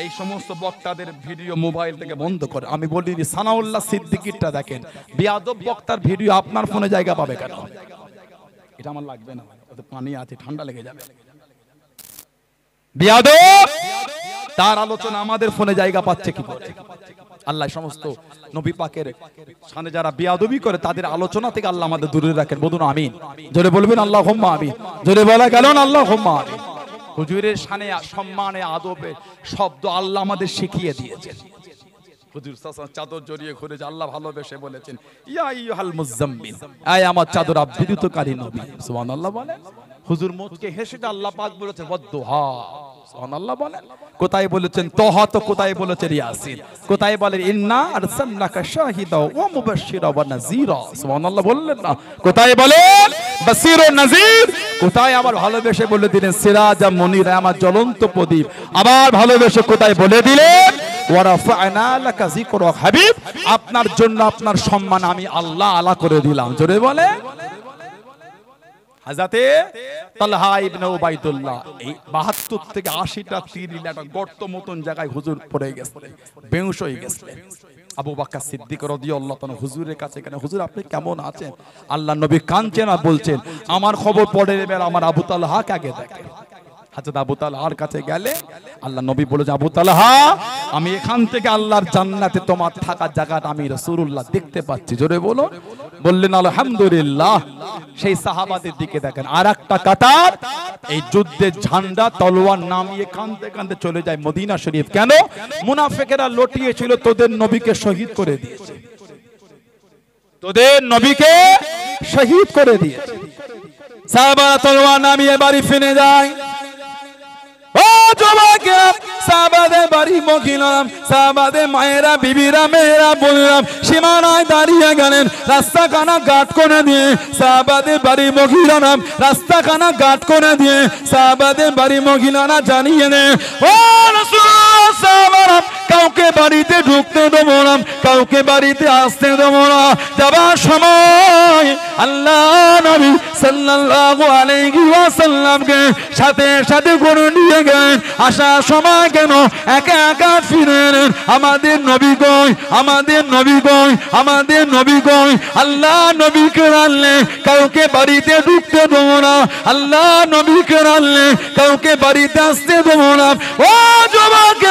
এই সমস্ত বক্তাদের ভিডিও মোবাইল থেকে বন্ধ করে। আমি বলি সানাউল্লাহ সিদ্দিকীরটা দেখেন, বিয়াদব বক্তার ভিডিও আপনার ফোনে জায়গা পাবে কেন? এটা আমার লাগবে না, ওতে পানি আছে, ঠান্ডা লেগে যাবে। বিয়াদব তার আলোচনা আমাদের ফোনে জায়গা পাচ্ছে কি করে? আল্লাহ সমস্ত নবী পাকের সামনে যারা বিয়াদবি করে তাদের আলোচনা থেকে আল্লাহ আমাদের দূরে রাখেন। বলুন আমিন। জোরে বলবেন আল্লাহুম্মা আমিন। জোরে বলা গেল না আল্লাহুম্মা আমিন। হুজুরের শানে সম্মানে আদবে শব্দ আল্লাহ আমাদের শিখিয়ে দিয়েছেন। হুজুর সাল্লাল্লাহু চাদর জড়িয়ে ঘুরে যে আল্লাহ ভালোবেসে বলেছেন ইয়া আইয়ুহাল মুযাম্মিল, আয় আমার চাদর আবৃতকারী নবী। সুবহানাল্লাহ বলেন। হুজুর মুখকে হেসে আল্লাহ পাক বলেছেন ওয়াদুহা। সুবহানাল্লাহ বলেন। কোথায় বলেছেন তোহা, তো কোথায় বলেছেন ইয়াসিন, কোথায় বলেন ইন্না আরসালনাকা শাহিদা ওয়া মুবাশশিরা ওয়া নাযীরা। সুবহানাল্লাহ বললেন না? কোথায় বলেন বাশীর ও নাযীর? কোথায় আবার ভালোবেসে বলে দিলেন সিরাজা মুনিরা, আমার জ্বলন্ত প্রদীপ। আবার ভালোবেসে কোথায় বলে দিলেন ওয়া রাফা'না লাকা যিকরা হাবিব, আপনার জন্য আপনার সম্মান আমি আল্লাহ আলা করে দিলাম। জোরে বলে হযরতে তালহা ইবনে উবাইদুল্লাহ এই ৭২ থেকে ৮০টা তীর নিয়ে একটা গর্ত মতন জায়গায় হুজুর পড়ে গেছিলেন, বেহুশ হয়ে গেছিলেন। আবু বকর সিদ্দিক রাদিয়াল্লাহু তাআলা হুজুরের কাছে কেন, হুজুর আপনি কেমন আছেন? আল্লাহর নবী কাঁদছেন আর বলছেন আমার খবর পড়ে নেবেন, আমার আবু তালহাকে আগে দেখেন। হযরত আবু তালহার কাছে গেলে আল্লাহ নবী বলে যে আবু তালহা আমি এখান থেকে আল্লাহর জান্নাতে তোমার থাকার জায়গাটা আমি রাসূলুল্লাহ দেখতে পাচ্ছি। জোরে বলো। বললেন আলহামদুলিল্লাহ। সেই সাহাবাদের দিকে দেখেন, আর একটা কাতার এই যুদ্ধের ঝান্ডা তলোয়ার নামিয়ে কাঁদতে কাঁদতে চলে যায় মদিনা শরীফ। কেন? মুনাফিকেরা লটিয়েছিল তোদের নবীকে শহীদ করে দিয়েছে, তোদের নবীকে শহীদ করে দিয়েছে। সাহাবারা তলোয়ার নামিয়ে বাড়ি ফিরে যায়। ও যুবকেরা, সাহাবাদের বাড়ি মহিলাম, সাহাবাদের মায়েরা, বিবিরা, মেয়েরা, বোনেরা সীমানায় দাঁড়িয়ে গেলেন। রাস্তাখানা গাট করে দিয়ে সাহাবাদের বাড়ি মহিলারা রাস্তাখানা গাট করে দিয়ে সাহাবাদের বাড়ি মহিলারা জানিয়ে দেন, ও রাসূলুল্লাহ সাহাবারা কাউকে বাড়িতে ঢুকতে দেবো না, কাউকে বাড়িতে আসতে দেবো না। যাবার সময় আল্লাহ নবী সাল্লাল্লাহু আলাইহি ওয়াসাল্লামকে সাথে সাথে করে নিয়ে গেলেন। আসার সময় কেন একা একা ফিরে এলেন? আমাদের নবী কই, আমাদের নবী কই, আমাদের নবী কই? আল্লাহ নবীকে রাখলে কাউকে বাড়িতে ঢুকতে দেবো না, আল্লাহ নবীকে রাখলে কাউকে বাড়িতে আসতে দেবো না। ও যুবক,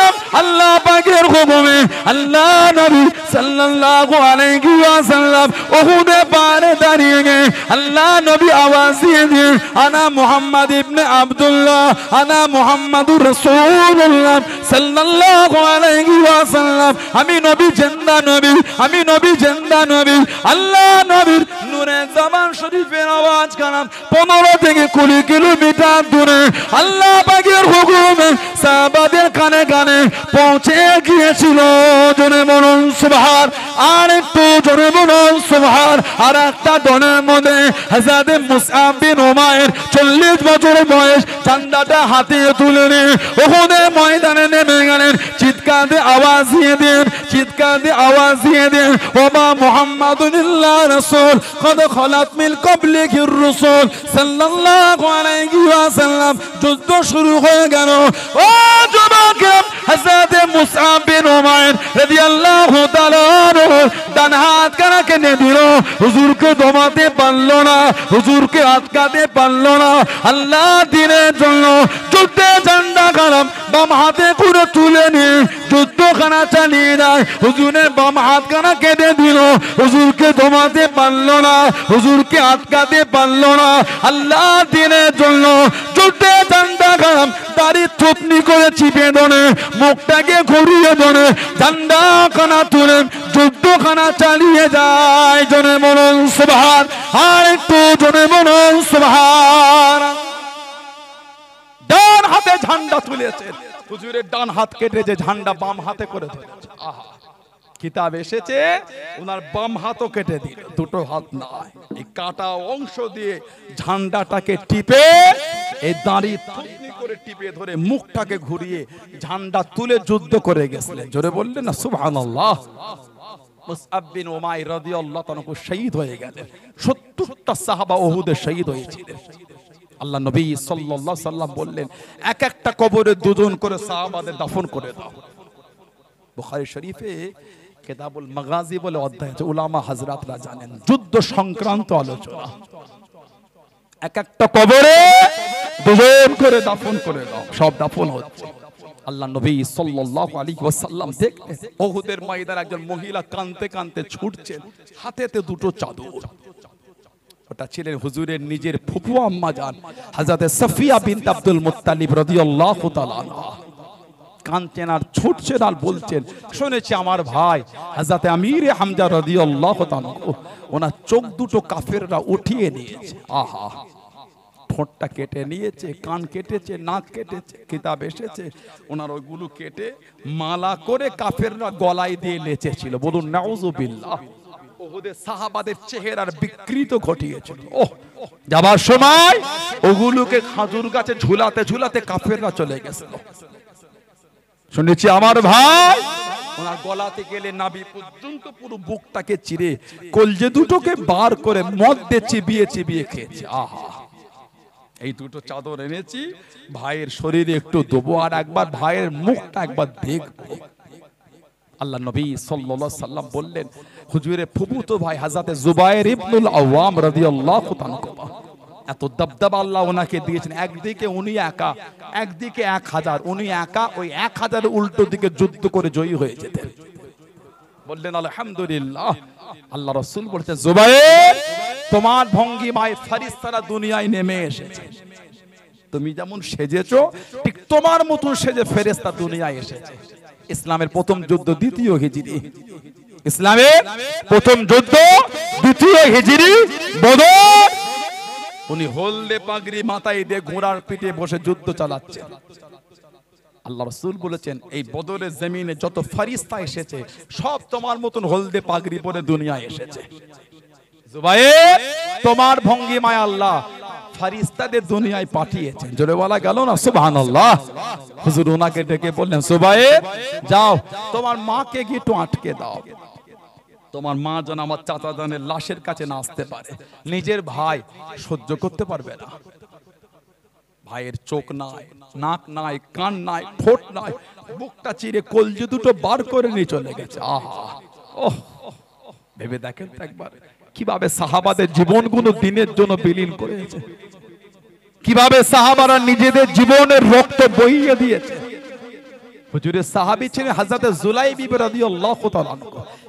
আল্লাহ পাকের হুকুমে আল্লাহ নবী সাল্লাল্লাহু আলাইহি ওয়াসাল্লাম উহুদে পারে দাঁড়িয়ে গিয়ে আল্লাহ নবী আওয়াজ দিয়ে দিয়ে আনা মুহাম্মদ ইবনে আব্দুল্লাহ, আনা মুহাম্মাদুর রাসূলুল্লাহ সাল্লাল্লাহু আলাইহি ওয়াসাল্লাম, আমি নবী জিন্দা নবী, আমি নবী জিন্দা নবী। আল্লাহ নবীর নূরে জামান শরীফের আওয়াজ কালাম 15 থেকে 20 কিলোমিটার দূরে আল্লাহ পাকের হুকুমে সাহাবাদের কানে কানে পৌঁছে গিয়েছিল। জোরে বলুন সুবহান। আর একটু জোরে বলুন সুবহান। আর একটা দনের মধ্যে হযরত মুসআব বিন উমাইর 40 বছর বয়স ঝান্ডাটা হাতে তুলে নিয়ে উহুদের ময়দানে নেমে গেলেন। চিৎকার দিয়ে আওয়াজ দিয়ে দেন, চিৎকার দিয়ে আওয়াজ দিয়ে দেন, ওয়া মুহাম্মাদুন ইল্লা রাসূল কদ খালাত মিন ক্বাবলিহির রাসূল সাল্লাল্লাহু আলাইহি ওয়াসাল্লাম। যুদ্ধ শুরু হয়ে গেল। ও যুবক, হযরত মুসআব বিন উমাইর রাদিয়াল্লাহু তাআলা ডান হাত কানা কেনে দিল, হুজুরকে দমাতে পারলো না, হুজুরকে আটকাতে পারলো না। আল্লাহ দিনের জন্য যুদ্ধে ঝান্ডা কালাম বাম হাতে করে তুলে নিয়ে যুদ্ধখানা চালিয়ে যায়। হুজুরের বাম হাত কানা কেটে দিল, হুজুরকে দমাতে পারলো না, হুজুরকে আটকাতে পারলো না। আল্লাহ দিনের জন্য যুদ্ধে ঝান্ডা কালাম দাড়ি থুপনি করে চিপে ধরে মুখটাকে ঘুরিয়ে ধরে ঝান্ডা খানা তুলে যুদ্ধখানা চালিয়ে যায়। জনে বলুন সুবহান। আর একটু জনে বলুন সুবহান। ডান হাতে ঝান্ডা তুলেছে, হুজুরের ডান হাত কেটে যে ঝান্ডা বাম হাতে করে ধরেছে। আহা, কিতাব এসেছে ওনার বাম হাতও কেটে দিল, দুটো হাত নয়। এই কাটা অংশ দিয়ে ঝান্ডাটাকে টিপে এই দাঁড়ি থুতনি করে টিপে ধরে মুখটাকে ঘুরিয়ে ঝান্ডা তুলে যুদ্ধ করে গেছিলেন। জোরে বললেন না সুবহানাল্লাহ। মুসআব বিন উমাইর রাদিয়াল্লাহু তাআলা শহীদ হয়ে গেলেন। 70টা সাহাবা উহুদে শহীদ হয়েছিলেন। আল্লাহ নবী সাল্লাল্লাহু আলাইহি সাল্লাম বললেন এক একটা কবরে দুজন করে সাহাবাদের দাফন করে দাও। বুখারী শরীফে কিতাবুল মাগাজি বলে অধ্যায় আছে, উলামা হযরতরা জানেন যুদ্ধ সংক্রান্ত আলোচনা। এক একটা কবরে দুজন করে দাফন করে দাও, সব দাফন হচ্ছে। আল্লাহ নবী সাল্লাল্লাহু আলাইহি ওয়াসাল্লাম দেখলেন উহুদের ময়দানে একজন মহিলা কাঁদতে কাঁদতে ছুটছেন, হাতেতে দুটো চাদর। ওটা ছিলেন হুজুরের নিজের ফুফু আম্মা জান হযরত সাফিয়া বিনত আব্দুল মুত্তালিব রাদিয়াল্লাহু তাআলা আনহা। কাঁদছেন আর ছুটছেন আর বলছেন, শুনেছি আমার ভাই হযরত আমির হামজা রাদিয়াল্লাহু তাআলা ওনার চোখ দুটো কাফেররা উঠিয়ে নিয়েছে। আহা, ঠোঁটটা কেটে নিয়েছে, কান কেটেছে, নাক কেটেছে। কিতাব এসেছে ওনার ওইগুলো কেটে মালা করে কাফেররা গলায় দিয়ে নেচেছিল। বলুন নাউযুবিল্লাহ। উহুদের সাহাবাদের চেহারার বিকৃত ঘটিয়েছিল। ওহ, যাবার সময় ওগুলোকে খাজুর গাছে ঝুলাতে ঝুলাতে কাফেররা চলে গেছিল। শুনেছি আমার ভাই ওনার গলাতে গেলে নাভি পর্যন্ত পুরো বুকটাকে চিরে কলজে দুটোকে বার করে মদ দিয়ে চিবিয়ে চিবিয়ে খেয়েছে। আহা, এই দুটো চাদর এনেছি, ভাইয়ের শরীরে একটু দেবো আর একবার ভাইয়ের মুখটা একবার দেখবো। আল্লাহ নবী সাল্লাল্লাহু আলাইহি সাল্লাম বললেন, হুজুরের ফুফুতো ভাই হযরত জুবায়ের ইবনুল আওয়াম রাদিয়াল্লাহু তাআলা এত দবদবা আল্লাহ ওনাকে দিয়েছেন। একদিকে উনি একা, একদিকে 1000, উনি একা ওই 1000 উল্টো দিকে যুদ্ধ করে জয়ী হয়ে যেতেন। বললেন আলহামদুলিল্লাহ। আল্লাহ রাসূল বলেছেন, জুবায়ের তোমার ভঙ্গিমায় ফেরেশতারা দুনিয়ায় নেমে এসেছে। তুমি যেমন সেজেছো ঠিক তোমার মতো সেজে ফেরেশতা দুনিয়ায় এসেছে। ইসলামের প্রথম যুদ্ধ দ্বিতীয় হিজরি, ইসলামের প্রথম যুদ্ধ দ্বিতীয় হিজরি বদর। উনি হলদে পাগড়ি মাথায় দিয়ে ঘোড়ার পিঠে বসে যুদ্ধ চালাচ্ছেন। আল্লাহ রাসূল বলেছেন, এই বদরের জমিনে যত ফেরেশতা এসেছে সব তোমার মতন হলদে পাগড়ি পরে দুনিয়ায় এসেছে। জুবায়ের তোমার ভঙ্গিমায় আল্লাহ ফেরেশতাদের দুনিয়ায় পাঠিয়েছেন। জোরে বলা গেল না সুবহানাল্লাহ। হুজুর ওনাকে ডেকে বললেন, জুবায়ের যাও তোমার মাকে গিয়ে একটু আটকে দাও। তোমার মা যেন আমার চাচা জানের লাশের কাছে না আসতে পারে। নিজের ভাই সহ্য করতে পারবে না। ভাইয়ের চোখ নাই, নাক নাই, কান নাই, ঠোঁট নাই, বুকটা চিরে কলজি দুটো বার করে নিয়ে চলে গেছে। আহা ওহ, ভেবে দেখেন তো একবার কিভাবে সাহাবাদের জীবনগুলো দিনের জন্য বিলীন করেছে, কিভাবে সাহাবারা নিজেদের জীবনের রক্ত বইয়ে দিয়েছে। হুজুরের সাহাবী ছিলেন হযরত জুলাইবি রাদিয়াল্লাহু তাআলা।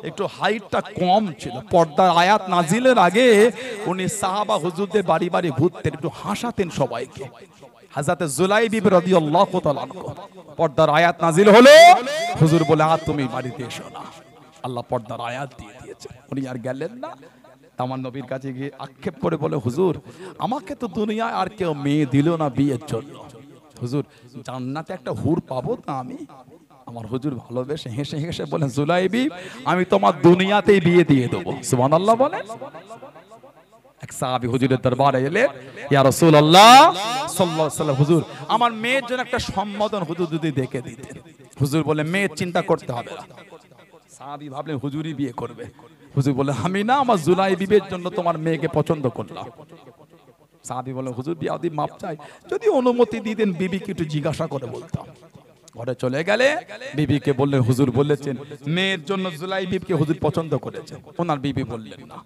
একটু হাইটটা কম ছিল। পর্দার আয়াত নাজিলের আগে উনি সাহাবা হুজুরদের বাড়ি বাড়ি ঘুরতেন, একটু হাসাতেন সবাইকে। হযরত জুলাইবি রাদিয়াল্লাহু তাআলা পর্দার আয়াত নাজিল হলো, হুজুর বলে তুমি বাড়িতে এসো না। আল্লাহ পর্দার আয়াত দিয়ে দিয়েছে। উনি আর গেলেন না। আমার নবীর কাছে গিয়ে আক্ষেপ করে বলে, হুজুর আমাকে তো দুনিয়ায় আর কেউ মেয়ে দিল না বিয়ের জন্য। হুজুর জান্নাতে একটা হুর পাবো না আমি? আমার হুজুর ভালোবেসে হেসে হেসে বলেন, জুলাইবি আমি তোমার দুনিয়াতেই বিয়ে দিয়ে দেবো। সুবহানাল্লাহ বলেন। এক সাহাবী হুজুরের দরবারে এলেন, ইয়া রাসূলুল্লাহ সাল্লাল্লাহু আলাইহি ওয়াসাল্লাম, হুজুর আমার মেয়ের জন্য একটা সম্বোধন হুজুর যদি দেখে দিতেন। হুজুর বলে, মেয়ের চিন্তা করতে হবে না। সাহাবী ভাবলেন হুজুরই বিয়ে করবে। হুজুর বলে, আমি না আমার জুলাইবির জন্য তোমার মেয়েকে পছন্দ করলাম। সাহাবী বলে, হুজুর বিয়াদি মাপ চাই, যদি অনুমতি দিতেন বিবিকে একটু জিজ্ঞাসা করে বলতাম। ঘরে চলে গেলে বিবিকে বললেন, হুজুর বলেছেন মেয়ের জন্য জুলাইবিকে হুজুর পছন্দ করেছেন। ওনার বিবি বললেন না।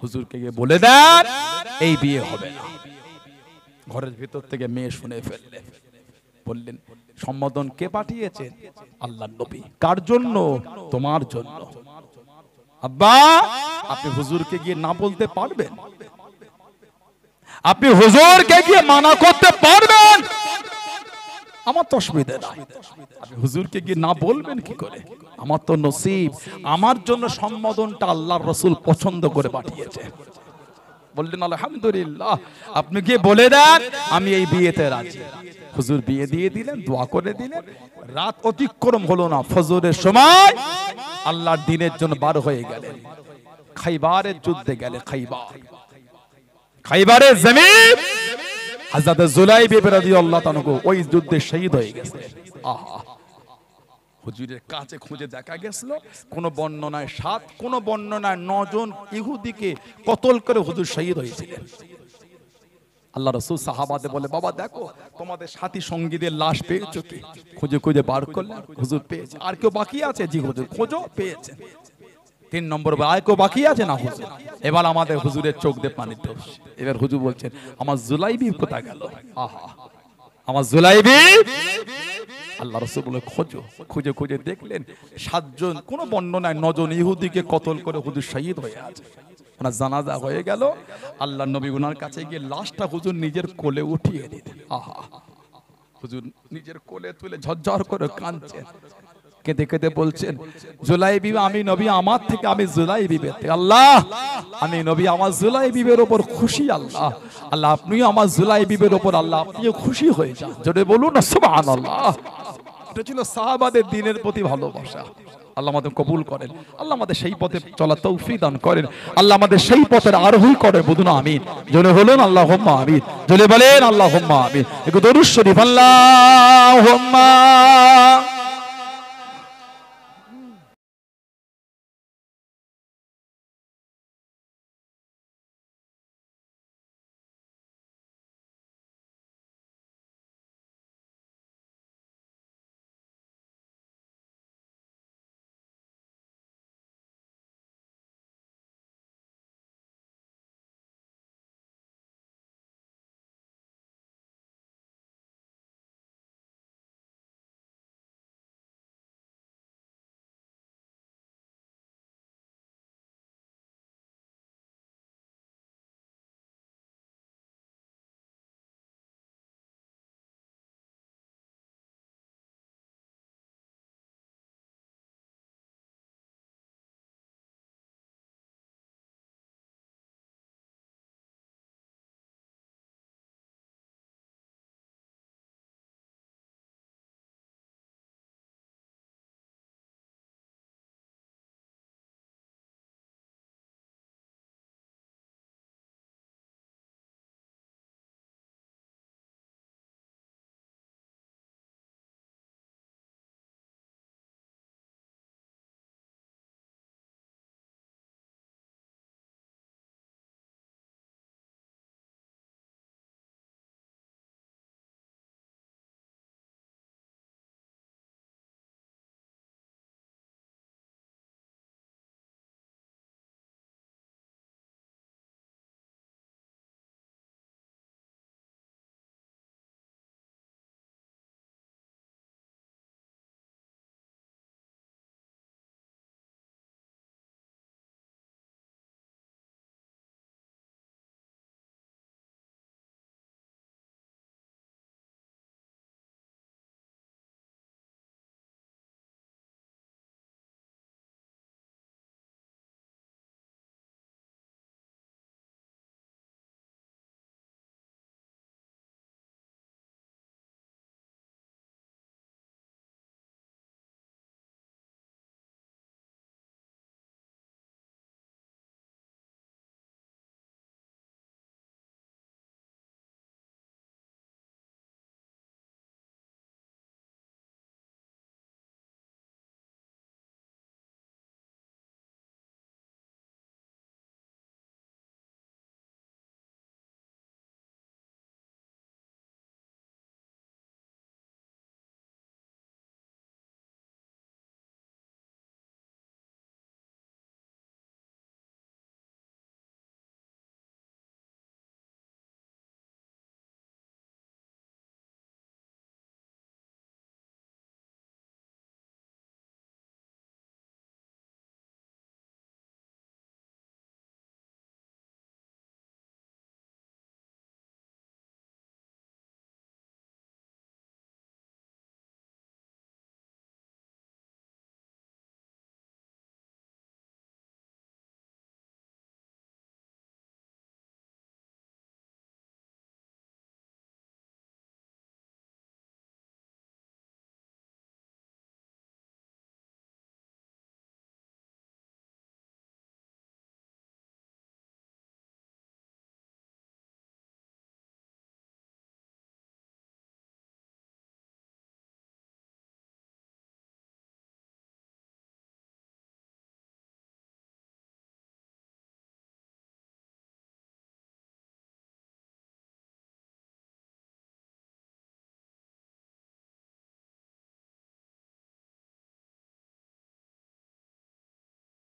হুজুরকে গিয়ে বলে দেন এই বিয়ে হবে না। ঘরের ভিতর থেকে মেয়ে শুনে ফেললেন। বললেন, সম্বোধন কে পাঠিয়েছেন? আল্লাহর নবী। কার জন্য? তোমার জন্য। আব্বা আপনি হুজুরকে গিয়ে না বলতে পারবেন? আপনি হুজুরকে গিয়ে মানা করতে পারবেন? আমার তো অসুবিধা নাই। আপনি হুজুরকে গিয়ে না বলবেন কি করে? আমার তো নসিব, আমার জন্য সম্বোধনটা আল্লাহর রাসূল পছন্দ করে পাঠিয়েছে। বললেন আলহামদুলিল্লাহ, আপনি গিয়ে বলে দেন আমি এই বিয়েতে রাজি। হুজুর বিয়ে দিয়ে দিলেন, দোয়া করে দিলেন। রাত অতিক্রম হলো না, ফজরের সময় আল্লাহর দ্বীনের জন্য বার হয়ে গেলেন। খাইবারের যুদ্ধে গেলে খাইবারের জমিন হযরত জুলাইবি রাদিয়াল্লাহু তাআলা ওই যুদ্ধে শহীদ হয়ে গেছে। আহা, হুজুরের কাছে খুঁজে দেখা গেছিল কোন বর্ণনায় 7, কোন বর্ণনায় 9 জন ইহুদিকে কতল করে হুজুর শহীদ হয়েছিলেন। আল্লাহ রাসূল সাহাবাদের বলে, বাবা দেখো তোমাদের সাথী সঙ্গীদের লাশ পেয়েছো কি? খুঁজে খুঁজে বার করলেন, হুজুর পেয়েছে। আর কেউ বাকি আছে? জি হুজুর। খোঁজো, পেয়েছে। 3 নম্বর আর কেউ বাকি আছে? না হুজুর। এবার আমাদের হুজুরের চোখ দিয়ে পানি পড়ছে। এবার হুজুর বলছেন, আমার জুলাইবি কোথায় গেল? আহা, আমার জুলাইবি। আল্লাহ রাসূল বলে, খোঁজো। খুঁজে খুঁজে দেখলেন 7 জন, কোন বর্ণনায় 9 জন ইহুদিকে কতল করে হুজুর শহীদ হয়ে আছে। ওনার জানাজা হয়ে গেল। আল্লাহ নবী ওনার কাছে গিয়ে লাশটা হুজুর নিজের কোলে উঠিয়ে দিলেন। আহা, হুজুর নিজের কোলে তুলে ঝরঝর করে কাঁদছেন। কেঁদে কেঁদে বলছেন, জুলাইবি আমি নবী আমার থেকে আমি জুলাইবির থেকে, আল্লাহ আমি নবী আমার জুলাইবির উপর খুশি। আল্লাহ আল্লাহ আপনিও আমার জুলাইবির উপর আল্লাহ আপনিও খুশি হয়ে যান। জোরে বলুন না সুবহানাল্লাহ। এটা ছিল সাহাবাদের দ্বীনের প্রতি ভালোবাসা। আল্লাহ আমাদের কবুল করেন। আল্লাহ আমাদের সেই পথে চলার তৌফিক দান করেন। আল্লাহ আমাদের সেই পথের আরোহী করেন। বলুন আমিন। জোরে বলুন আল্লাহুম্মা আমিন। জোরে বলেন আল্লাহুম্মা আমিন। একটু দরুদ শরীফ আল্লাহুম্মা